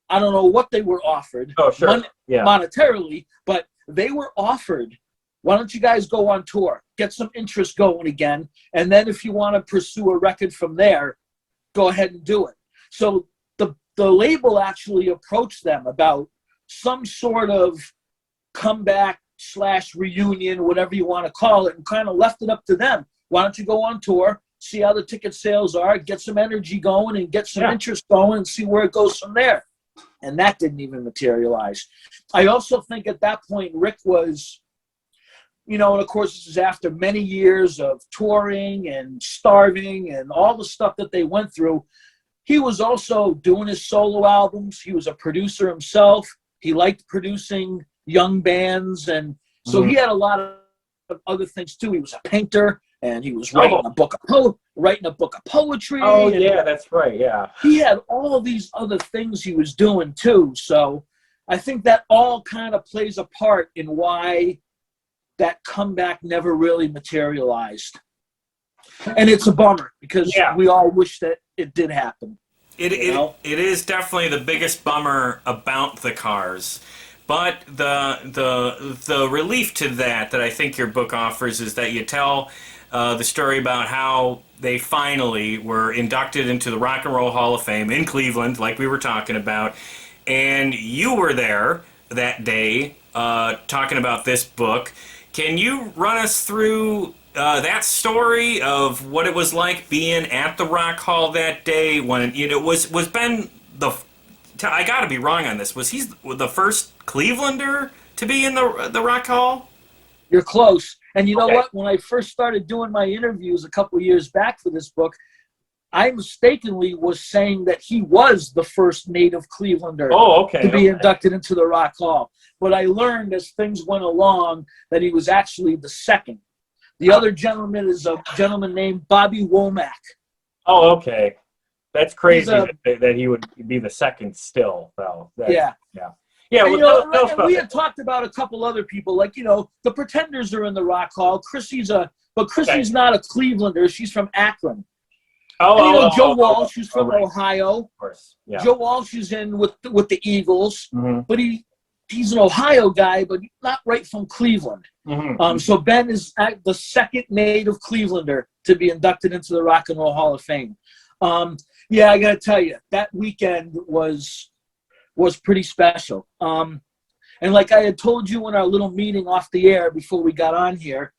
I don't know what they were offered monetarily, but they were offered, why don't you guys go on tour, get some interest going again, and then if you want to pursue a record from there, go ahead and do it. So the label actually approached them about some sort of comeback / reunion, whatever you want to call it, and kind of left it up to them. Why don't you go on tour, see how the ticket sales are, get some energy going and get some interest going and see where it goes from there. And that didn't even materialize. I also think at that point, Rick was, and of course this is after many years of touring and starving and all the stuff that they went through. He was also doing his solo albums. He was a producer himself. He liked producing young bands. And so he had a lot of other things too. He was a painter. And he was writing a book of poetry. Oh, yeah, that's right, yeah. He had all these other things he was doing, too. So I think that all kind of plays a part in why that comeback never really materialized. And it's a bummer, because we all wish that it did happen. It is definitely the biggest bummer about the Cars. But the relief to that I think your book offers is that you tell the story about how they finally were inducted into the Rock and Roll Hall of Fame in Cleveland, like we were talking about, and you were there that day talking about this book. Can you run us through that story of what it was like being at the Rock Hall that day when was Ben I got to be wrong on this. Was he the first Clevelander to be in the Rock Hall? You're close. And you know Okay. what? When I first started doing my interviews a couple of years back for this book, I mistakenly was saying that he was the first native Clevelander Oh, okay. to be inducted into the Rock Hall. But I learned as things went along that he was actually the second. The other gentleman is a gentleman named Bobby Womack. Oh, okay. That's crazy He's that he would be the second still, though. Yeah. Yeah. And, Well, and we had talked about a couple other people, like, the Pretenders are in the Rock Hall. Chrissy's not a Clevelander. She's from Akron. And, Joe Walsh, who's from right. Ohio. Of course. Yeah. Joe Walsh is in with the Eagles, Mhm. but he's an Ohio guy, but not right from Cleveland. Mhm. So Ben is the second native Clevelander to be inducted into the Rock and Roll Hall of Fame. Yeah, I got to tell you, that weekend was pretty special. And like I had told you in our little meeting off the air before we got on here,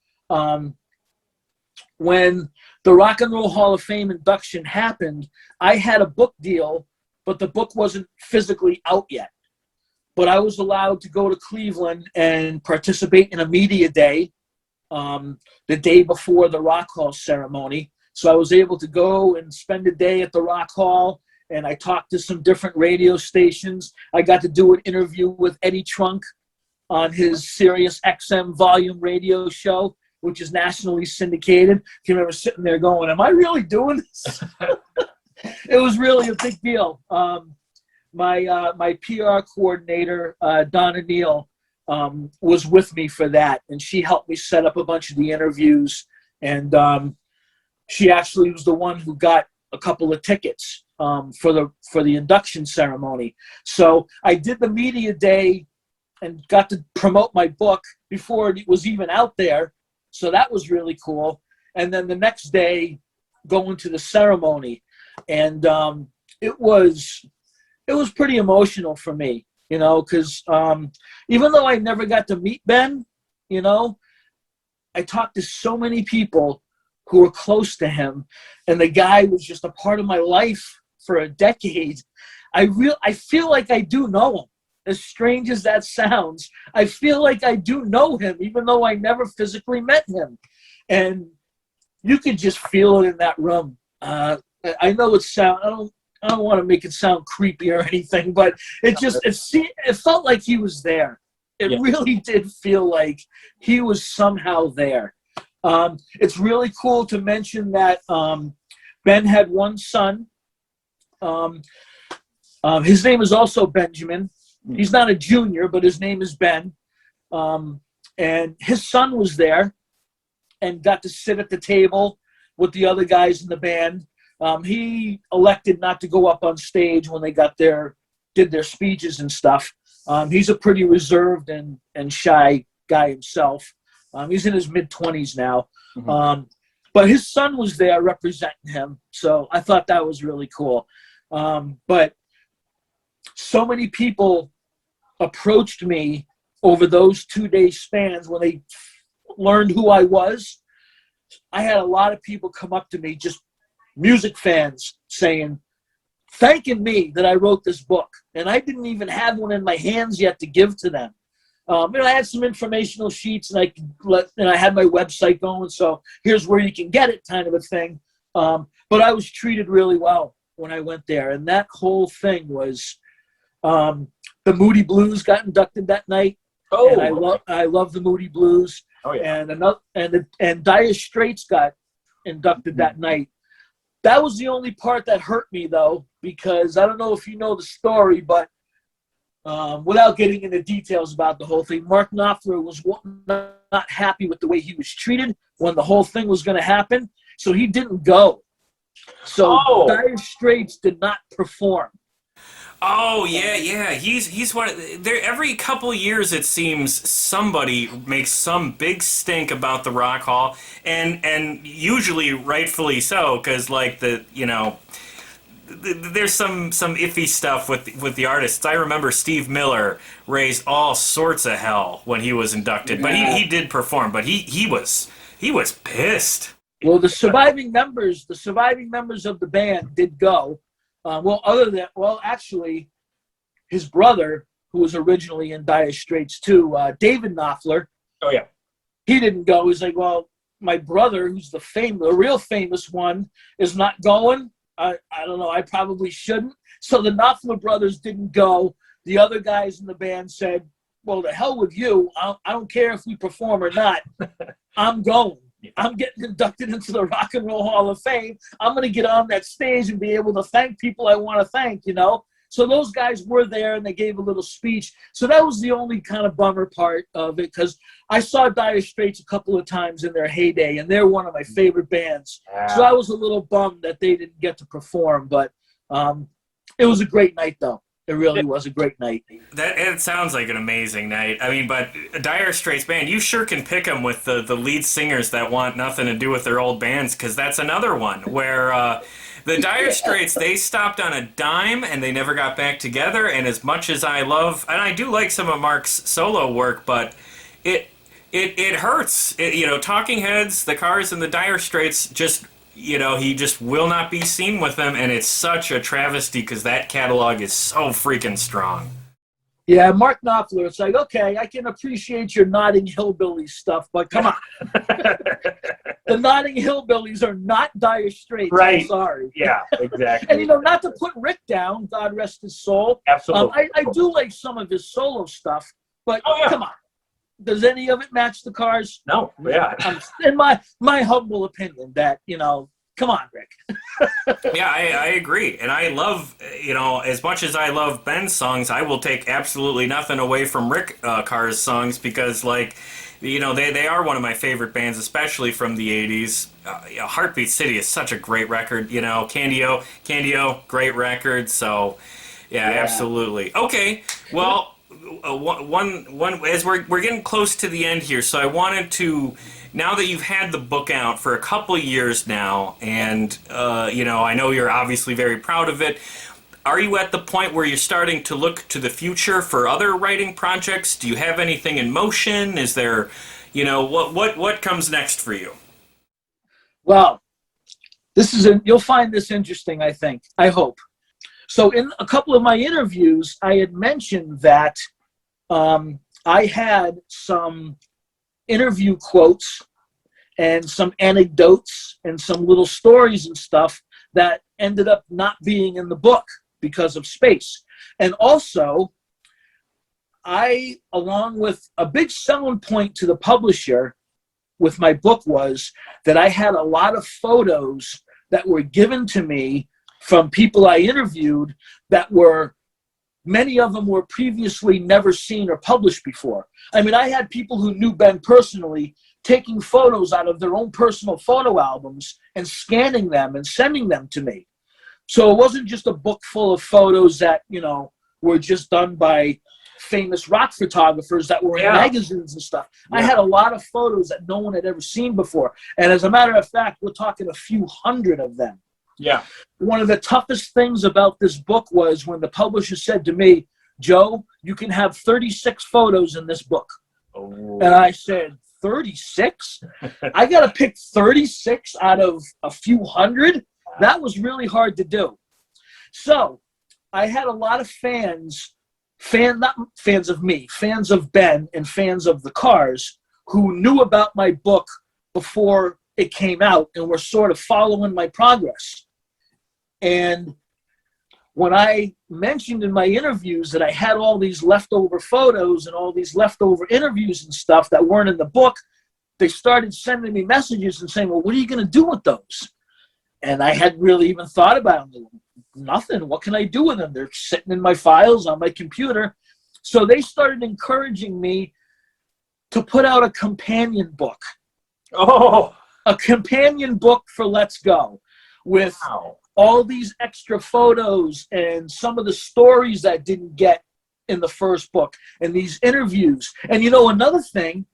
when the Rock and Roll Hall of Fame induction happened, I had a book deal, but the book wasn't physically out yet. But I was allowed to go to Cleveland and participate in a media day the day before the Rock Hall ceremony. So I was able to go and spend a day at the Rock Hall, and I talked to some different radio stations. I got to do an interview with Eddie Trunk on his Sirius XM volume radio show, which is nationally syndicated. I remember sitting there going, am I really doing this? It was really a big deal. My PR coordinator, Donna Neal, was with me for that, and she helped me set up a bunch of the interviews, and she actually was the one who got a couple of tickets for the induction ceremony. So I did the media day and got to promote my book before it was even out there. So that was really cool. And then the next day, going to the ceremony, and it was pretty emotional for me, because even though I never got to meet Ben, I talked to so many people who were close to him, and the guy was just a part of my life for a decade. I feel like I do know him. As strange as that sounds, I feel like I do know him, even though I never physically met him. And you could just feel it in that room. I know I don't want to make it sound creepy or anything, but it felt like he was there. It really did feel like he was somehow there. It's really cool to mention that Ben had one son. His name is also Benjamin. He's not a junior, but his name is Ben. And his son was there and got to sit at the table with the other guys in the band. He elected not to go up on stage when they did their speeches and stuff. He's a pretty reserved and shy guy himself. He's in his mid-20s now. Mhm. But his son was there representing him, so I thought that was really cool. But so many people approached me over those 2-day spans when they learned who I was. I had a lot of people come up to me, just music fans, saying, thanking me that I wrote this book. And I didn't even have one in my hands yet to give to them. I had some informational sheets, and I had my website going, so here's where you can get it, kind of a thing. But I was treated really well when I went there, and that whole thing was the Moody Blues got inducted that night. Oh, and I love the Moody Blues. Oh, yeah. And Dire Straits got inducted that night. That was the only part that hurt me, though, because I don't know if you know the story, but without getting into details about the whole thing, Mark Knopfler was not happy with the way he was treated when the whole thing was going to happen, so he didn't go. So Dire Straits did not perform. Oh yeah. He's one. There every couple years it seems somebody makes some big stink about the Rock Hall, and usually rightfully so, because there's some iffy stuff with the artists. I remember Steve Miller raised all sorts of hell when he was inducted, but he did perform. But he was pissed. Well, the surviving members of the band did go. Actually, his brother, who was originally in Dire Straits too, David Knopfler, Oh yeah. he didn't go. He's like, well, my brother, who's the real famous one, is not going. I don't know. I probably shouldn't. So the Knopfler brothers didn't go. The other guys in the band said, well, the hell with you. I don't care if we perform or not. I'm going. I'm getting inducted into the Rock and Roll Hall of Fame. I'm going to get on that stage and be able to thank people I want to thank, you know. So those guys were there, and they gave a little speech. So that was the only kind of bummer part of it, because I saw Dire Straits a couple of times in their heyday, and they're one of my favorite bands. So I was a little bummed that they didn't get to perform, but it was a great night, though. It really was a great night. It sounds like an amazing night. I mean, but Dire Straits band, you sure can pick them with the lead singers that want nothing to do with their old bands, because that's another one where the Dire Straits, they stopped on a dime and they never got back together. And as much as I love, and I do like some of Mark's solo work, but it hurts. Talking Heads, the Cars, and the Dire Straits just. He just will not be seen with them, and it's such a travesty because that catalog is so freaking strong. Yeah, Mark Knopfler, it's like, okay, I can appreciate your Notting Hillbillies stuff, but come on. The Notting Hillbillies are not Dire Straits, Right. I'm sorry. Yeah, exactly. And, not to put Rick down, God rest his soul. Absolutely. I do like some of his solo stuff, but come on. Does any of it match the Cars? No, yeah. In my humble opinion, that, come on, Rick. Yeah, I agree. And I love, as much as I love Ben's songs, I will take absolutely nothing away from Ric Cars' songs because, they are one of my favorite bands, especially from the 80s. Heartbeat City is such a great record. Candio, great record. So, yeah, absolutely. Okay, well... one as we're getting close to the end here, so I wanted to, now that you've had the book out for a couple of years now, and I know you're obviously very proud of it, are you at the point where you're starting to look to the future for other writing projects? Do you have anything in motion? Is there, what comes next for you? Well, you'll find this interesting, I think. I hope. So in a couple of my interviews, I had mentioned that I had some interview quotes and some anecdotes and some little stories and stuff that ended up not being in the book because of space. And also, along with a big selling point to the publisher with my book was that I had a lot of photos that were given to me from people I interviewed that many of them were previously never seen or published before. I mean, I had people who knew Ben personally taking photos out of their own personal photo albums and scanning them and sending them to me. So it wasn't just a book full of photos that, were just done by famous rock photographers that were in magazines and stuff. Yeah. I had a lot of photos that no one had ever seen before. And as a matter of fact, we're talking a few hundred of them. Yeah. One of the toughest things about this book was when the publisher said to me, Joe, you can have 36 photos in this book. Oh. And I said, 36? I got to pick 36 out of a few hundred? That was really hard to do. So I had a lot of not fans of me, fans of Ben and fans of the Cars who knew about my book before it came out and were sort of following my progress. And when I mentioned in my interviews that I had all these leftover photos and all these leftover interviews and stuff that weren't in the book, they started sending me messages and saying, well, what are you going to do with those? And I hadn't really even thought about them. Nothing. What can I do with them? They're sitting in my files on my computer. So they started encouraging me to put out a companion book. Oh, A companion book for Let's Go with all these extra photos and some of the stories that didn't get in the first book and these interviews. And another thing,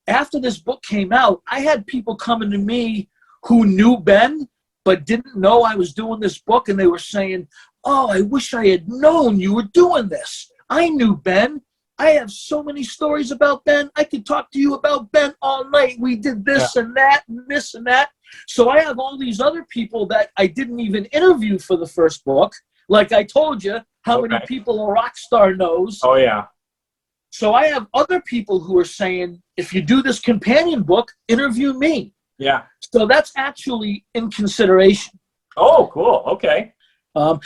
after this book came out, I had people coming to me who knew Ben but didn't know I was doing this book, and they were saying, oh, I wish I had known you were doing this. I knew Ben. I have so many stories about Ben. I could talk to you about Ben all night. We did this and that and this and that. So I have all these other people that I didn't even interview for the first book. Like I told you, how many Okay. people a rock star knows. Oh, yeah. So I have other people who are saying, if you do this companion book, interview me. Yeah. So that's actually in consideration. Oh, cool. Okay.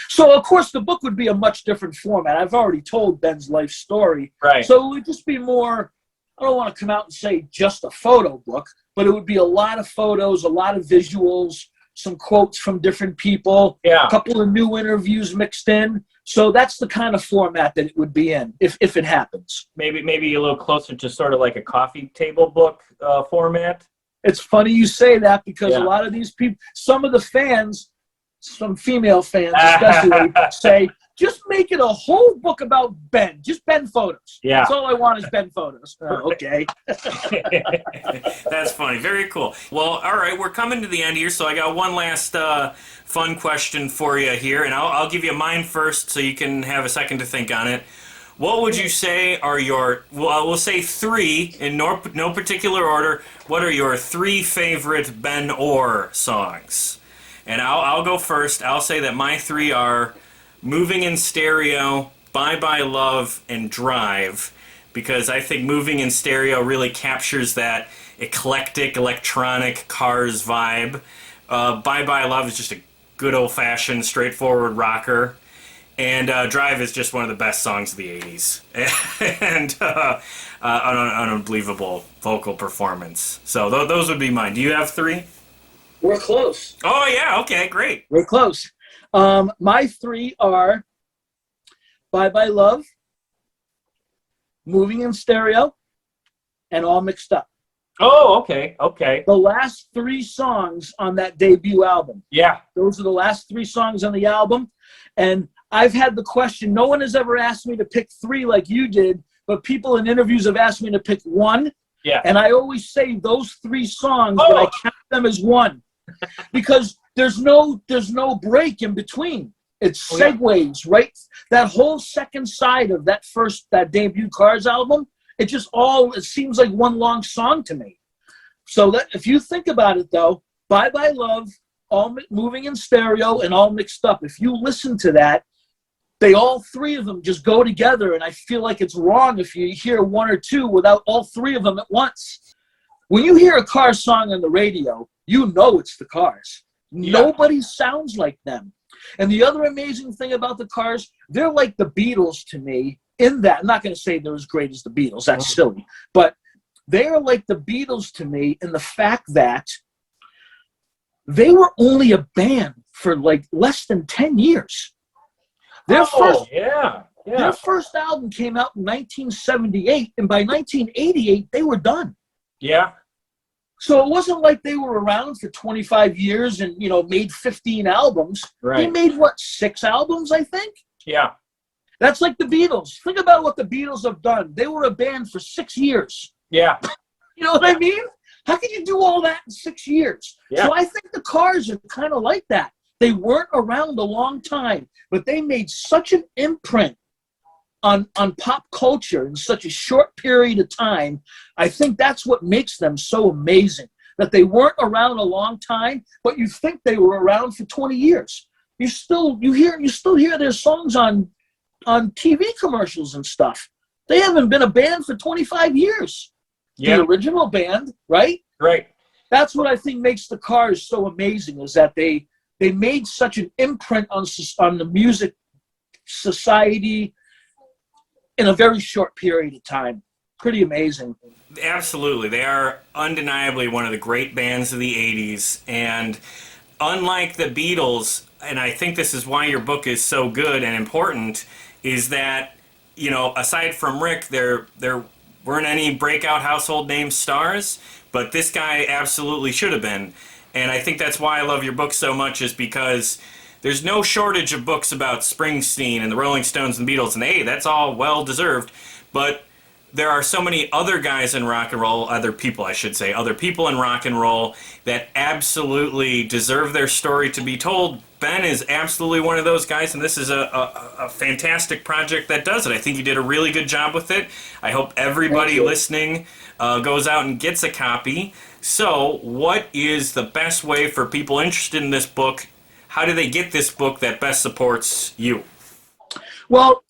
So, of course, the book would be a much different format. I've already told Ben's life story. Right. So it would just be more, I don't want to come out and say just a photo book, but it would be a lot of photos, a lot of visuals, some quotes from different people, Yeah. a couple of new interviews mixed in. So that's the kind of format that it would be in if it happens. Maybe a little closer to sort of like a coffee table book format. It's funny you say that because Yeah. a lot of these people, some of the fans, some female fans especially, say, just make it a whole book about Ben. Just Ben photos. Yeah. That's all I want is Ben photos. Okay. That's funny. Very cool. Well, all right, we're coming to the end here, so I got one last fun question for you here, and I'll give you mine first so you can have a second to think on it. What would you say are your, well, we'll say three, in no particular order, what are your three favorite Ben Orr songs? And I'll go first. I'll say that my three are Moving in Stereo, Bye Bye Love, and Drive, because I think Moving in Stereo really captures that eclectic, electronic Cars vibe. Bye Bye Love is just a good old-fashioned, straightforward rocker. And Drive is just one of the best songs of the 80s. And an unbelievable vocal performance. So those would be mine. Do you have three? We're close. Oh, yeah. Okay, great. We're close. My three are Bye Bye Love, Moving in Stereo, and All Mixed Up. Oh, okay. Okay. The last three songs on that debut album. Yeah. Those are the last three songs on the album. And I've had the question, no one has ever asked me to pick three like you did, but people in interviews have asked me to pick one. Yeah. And I always say those three songs, but I count them as one. Because there's no break in between. It's segues, right? That whole second side of that debut Cars album, it seems like one long song to me. So that if you think about it though, Bye Bye Love, Moving in Stereo, and All Mixed Up, if you listen to that, all three of them just go together, and I feel like it's wrong if you hear one or two without all three of them at once. When you hear a Cars song on the radio, you know it's the Cars. Yeah. Nobody sounds like them. And the other amazing thing about the Cars, they're like the Beatles to me in that. I'm not going to say they're as great as the Beatles. That's silly. But they are like the Beatles to me in the fact that they were only a band for like less than 10 years. Their first album came out in 1978, and by 1988, they were done. Yeah. So it wasn't like they were around for 25 years and, made 15 albums. Right. They made, 6 albums, I think? Yeah. That's like the Beatles. Think about what the Beatles have done. They were a band for 6 years. Yeah. You know what I mean? How can you do all that in 6 years? Yeah. So I think the Cars are kind of like that. They weren't around a long time, but they made such an imprint on pop culture in such a short period of time. I think that's what makes them so amazing, that they weren't around a long time, but you think they were around for 20 years. You still hear their songs on TV commercials and stuff. They haven't been a band for 25 years. Yeah. The original band, right? Right. That's what I think makes the Cars so amazing, is that they made such an imprint on the music society in a very short period of time. Pretty amazing. Absolutely. They are undeniably one of the great bands of the 80s. And unlike the Beatles, and I think this is why your book is so good and important, is that, aside from Rick, there weren't any breakout household name stars, but this guy absolutely should have been. And I think that's why I love your book so much, is because there's no shortage of books about Springsteen and the Rolling Stones and the Beatles, and hey, that's all well-deserved. But there are so many other guys in rock and roll, other people in rock and roll that absolutely deserve their story to be told. Ben is absolutely one of those guys, and this is a fantastic project that does it. I think you did a really good job with it. I hope everybody listening goes out and gets a copy. So, what is the best way for people interested in this book? How do they get this book that best supports you? Well,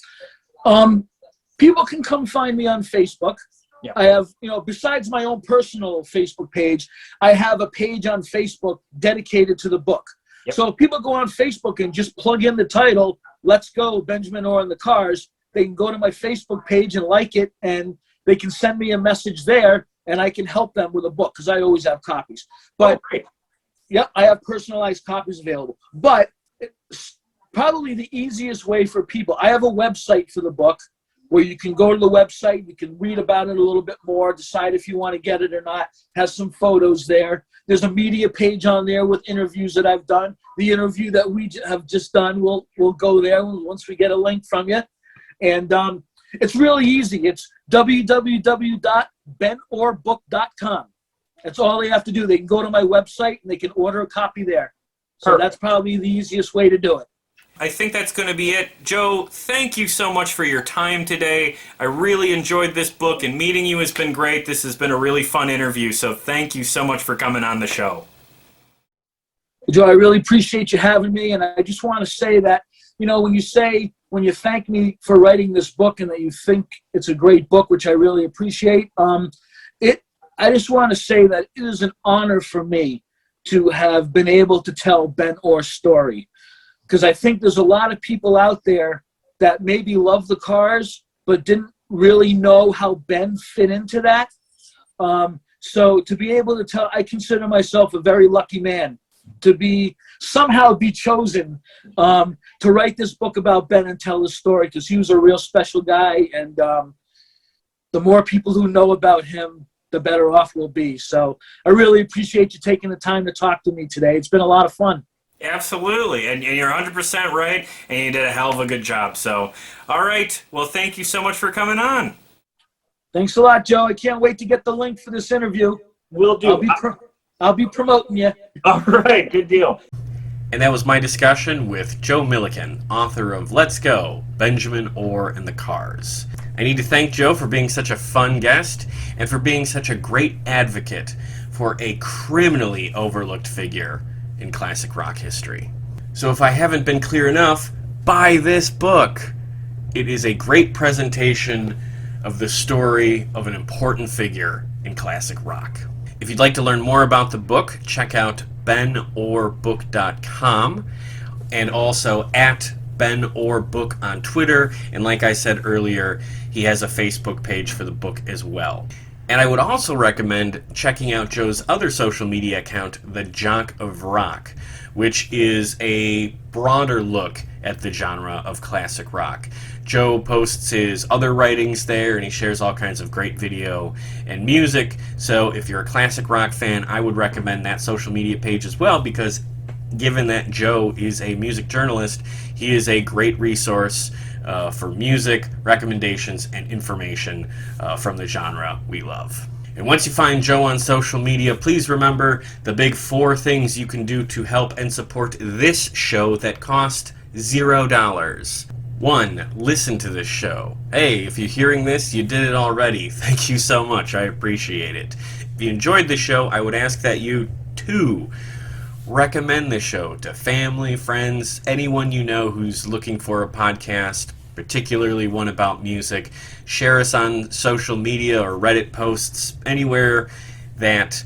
people can come find me on Facebook. Yeah. I have, besides my own personal Facebook page, I have a page on Facebook dedicated to the book. Yep. So if people go on Facebook and just plug in the title, Let's Go, Ben Orr and The Cars, they can go to my Facebook page and like it, and they can send me a message there, and I can help them with a book because I always have copies. But yeah, I have personalized copies available. But it's probably the easiest way for people. I have a website for the book where you can go to the website, you can read about it a little bit more, decide if you want to get it or not, has some photos there. There's a media page on there with interviews that I've done. The interview that we have just done, we'll go there once we get a link from you. And it's really easy. It's www.benorbook.com. That's all they have to do. They can go to my website and they can order a copy there. So Perfect. That's probably the easiest way to do it. I think that's going to be it. Joe, thank you so much for your time today. I really enjoyed this book, and meeting you has been great. This has been a really fun interview, so thank you so much for coming on the show. Joe, I really appreciate you having me, and I just want to say that, when you thank me for writing this book and that you think it's a great book, which I really appreciate, I just want to say that it is an honor for me to have been able to tell Ben Orr's story. Because I think there's a lot of people out there that maybe love the Cars, but didn't really know how Ben fit into that. So to be able to tell, I consider myself a very lucky man to somehow be chosen to write this book about Ben and tell his story, because he was a real special guy, and the more people who know about him, the better off we'll be. So I really appreciate you taking the time to talk to me today. It's been a lot of fun. Absolutely, and you're 100% right, and you did a hell of a good job. So, all right, well, thank you so much for coming on. Thanks a lot, Joe. I can't wait to get the link for this interview. Will do. I'll be promoting you. All right, good deal. And that was my discussion with Joe Milliken, author of Let's Go, Ben Orr and The Cars. I need to thank Joe for being such a fun guest and for being such a great advocate for a criminally overlooked figure in classic rock history. So if I haven't been clear enough, buy this book. It is a great presentation of the story of an important figure in classic rock. If you'd like to learn more about the book, check out benorbook.com and also at Ben Orr Book on Twitter. And like I said earlier, he has a Facebook page for the book as well. And I would also recommend checking out Joe's other social media account, The Jock of Rock, which is a broader look at the genre of classic rock. Joe posts his other writings there, and he shares all kinds of great video and music. So if you're a classic rock fan, I would recommend that social media page as well, because given that Joe is a music journalist, he is a great resource for music, recommendations, and information from the genre we love. And once you find Joe on social media, please remember the big 4 things you can do to help and support this show that cost $0. 1, listen to this show. Hey, if you're hearing this, you did it already. Thank you so much. I appreciate it. If you enjoyed the show, I would ask that you, 2, recommend the show to family, friends, anyone you know who's looking for a podcast, particularly one about music. Share us on social media or Reddit posts, anywhere that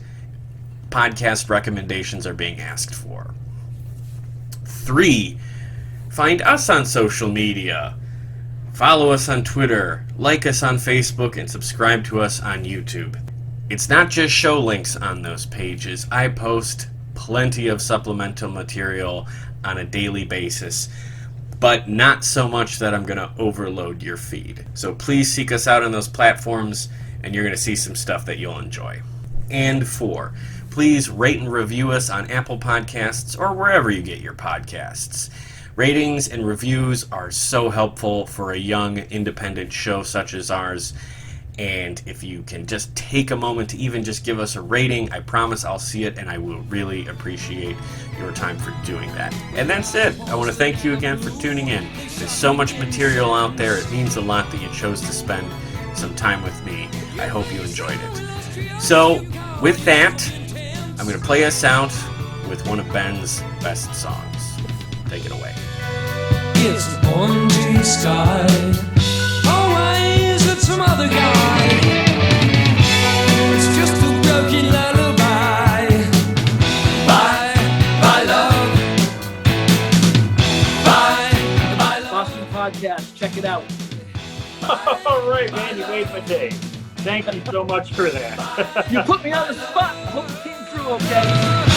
podcast recommendations are being asked for. 3, find us on social media. Follow us on Twitter, like us on Facebook, and subscribe to us on YouTube. It's not just show links on those pages. I post plenty of supplemental material on a daily basis, but not so much that I'm going to overload your feed. So please seek us out on those platforms, and you're going to see some stuff that you'll enjoy. And 4, please rate and review us on Apple Podcasts or wherever you get your podcasts. Ratings and reviews are so helpful for a young, independent show such as ours. And if you can just take a moment to even just give us a rating, I promise I'll see it, and I will really appreciate your time for doing that. And that's it. I want to thank you again for tuning in. There's so much material out there. It means a lot that you chose to spend some time with me. I hope you enjoyed it. So, with that, I'm going to play us out with one of Ben's best songs. Take it away. it's an orangey sky. Oh, why is it some other guy? It's just a broken lullaby. Bye, bye, love. Bye, bye, love. Boston Podcast. Check it out. All right, man, you made my day. Thank you so much for that. You put me on the spot. I hope it came through okay.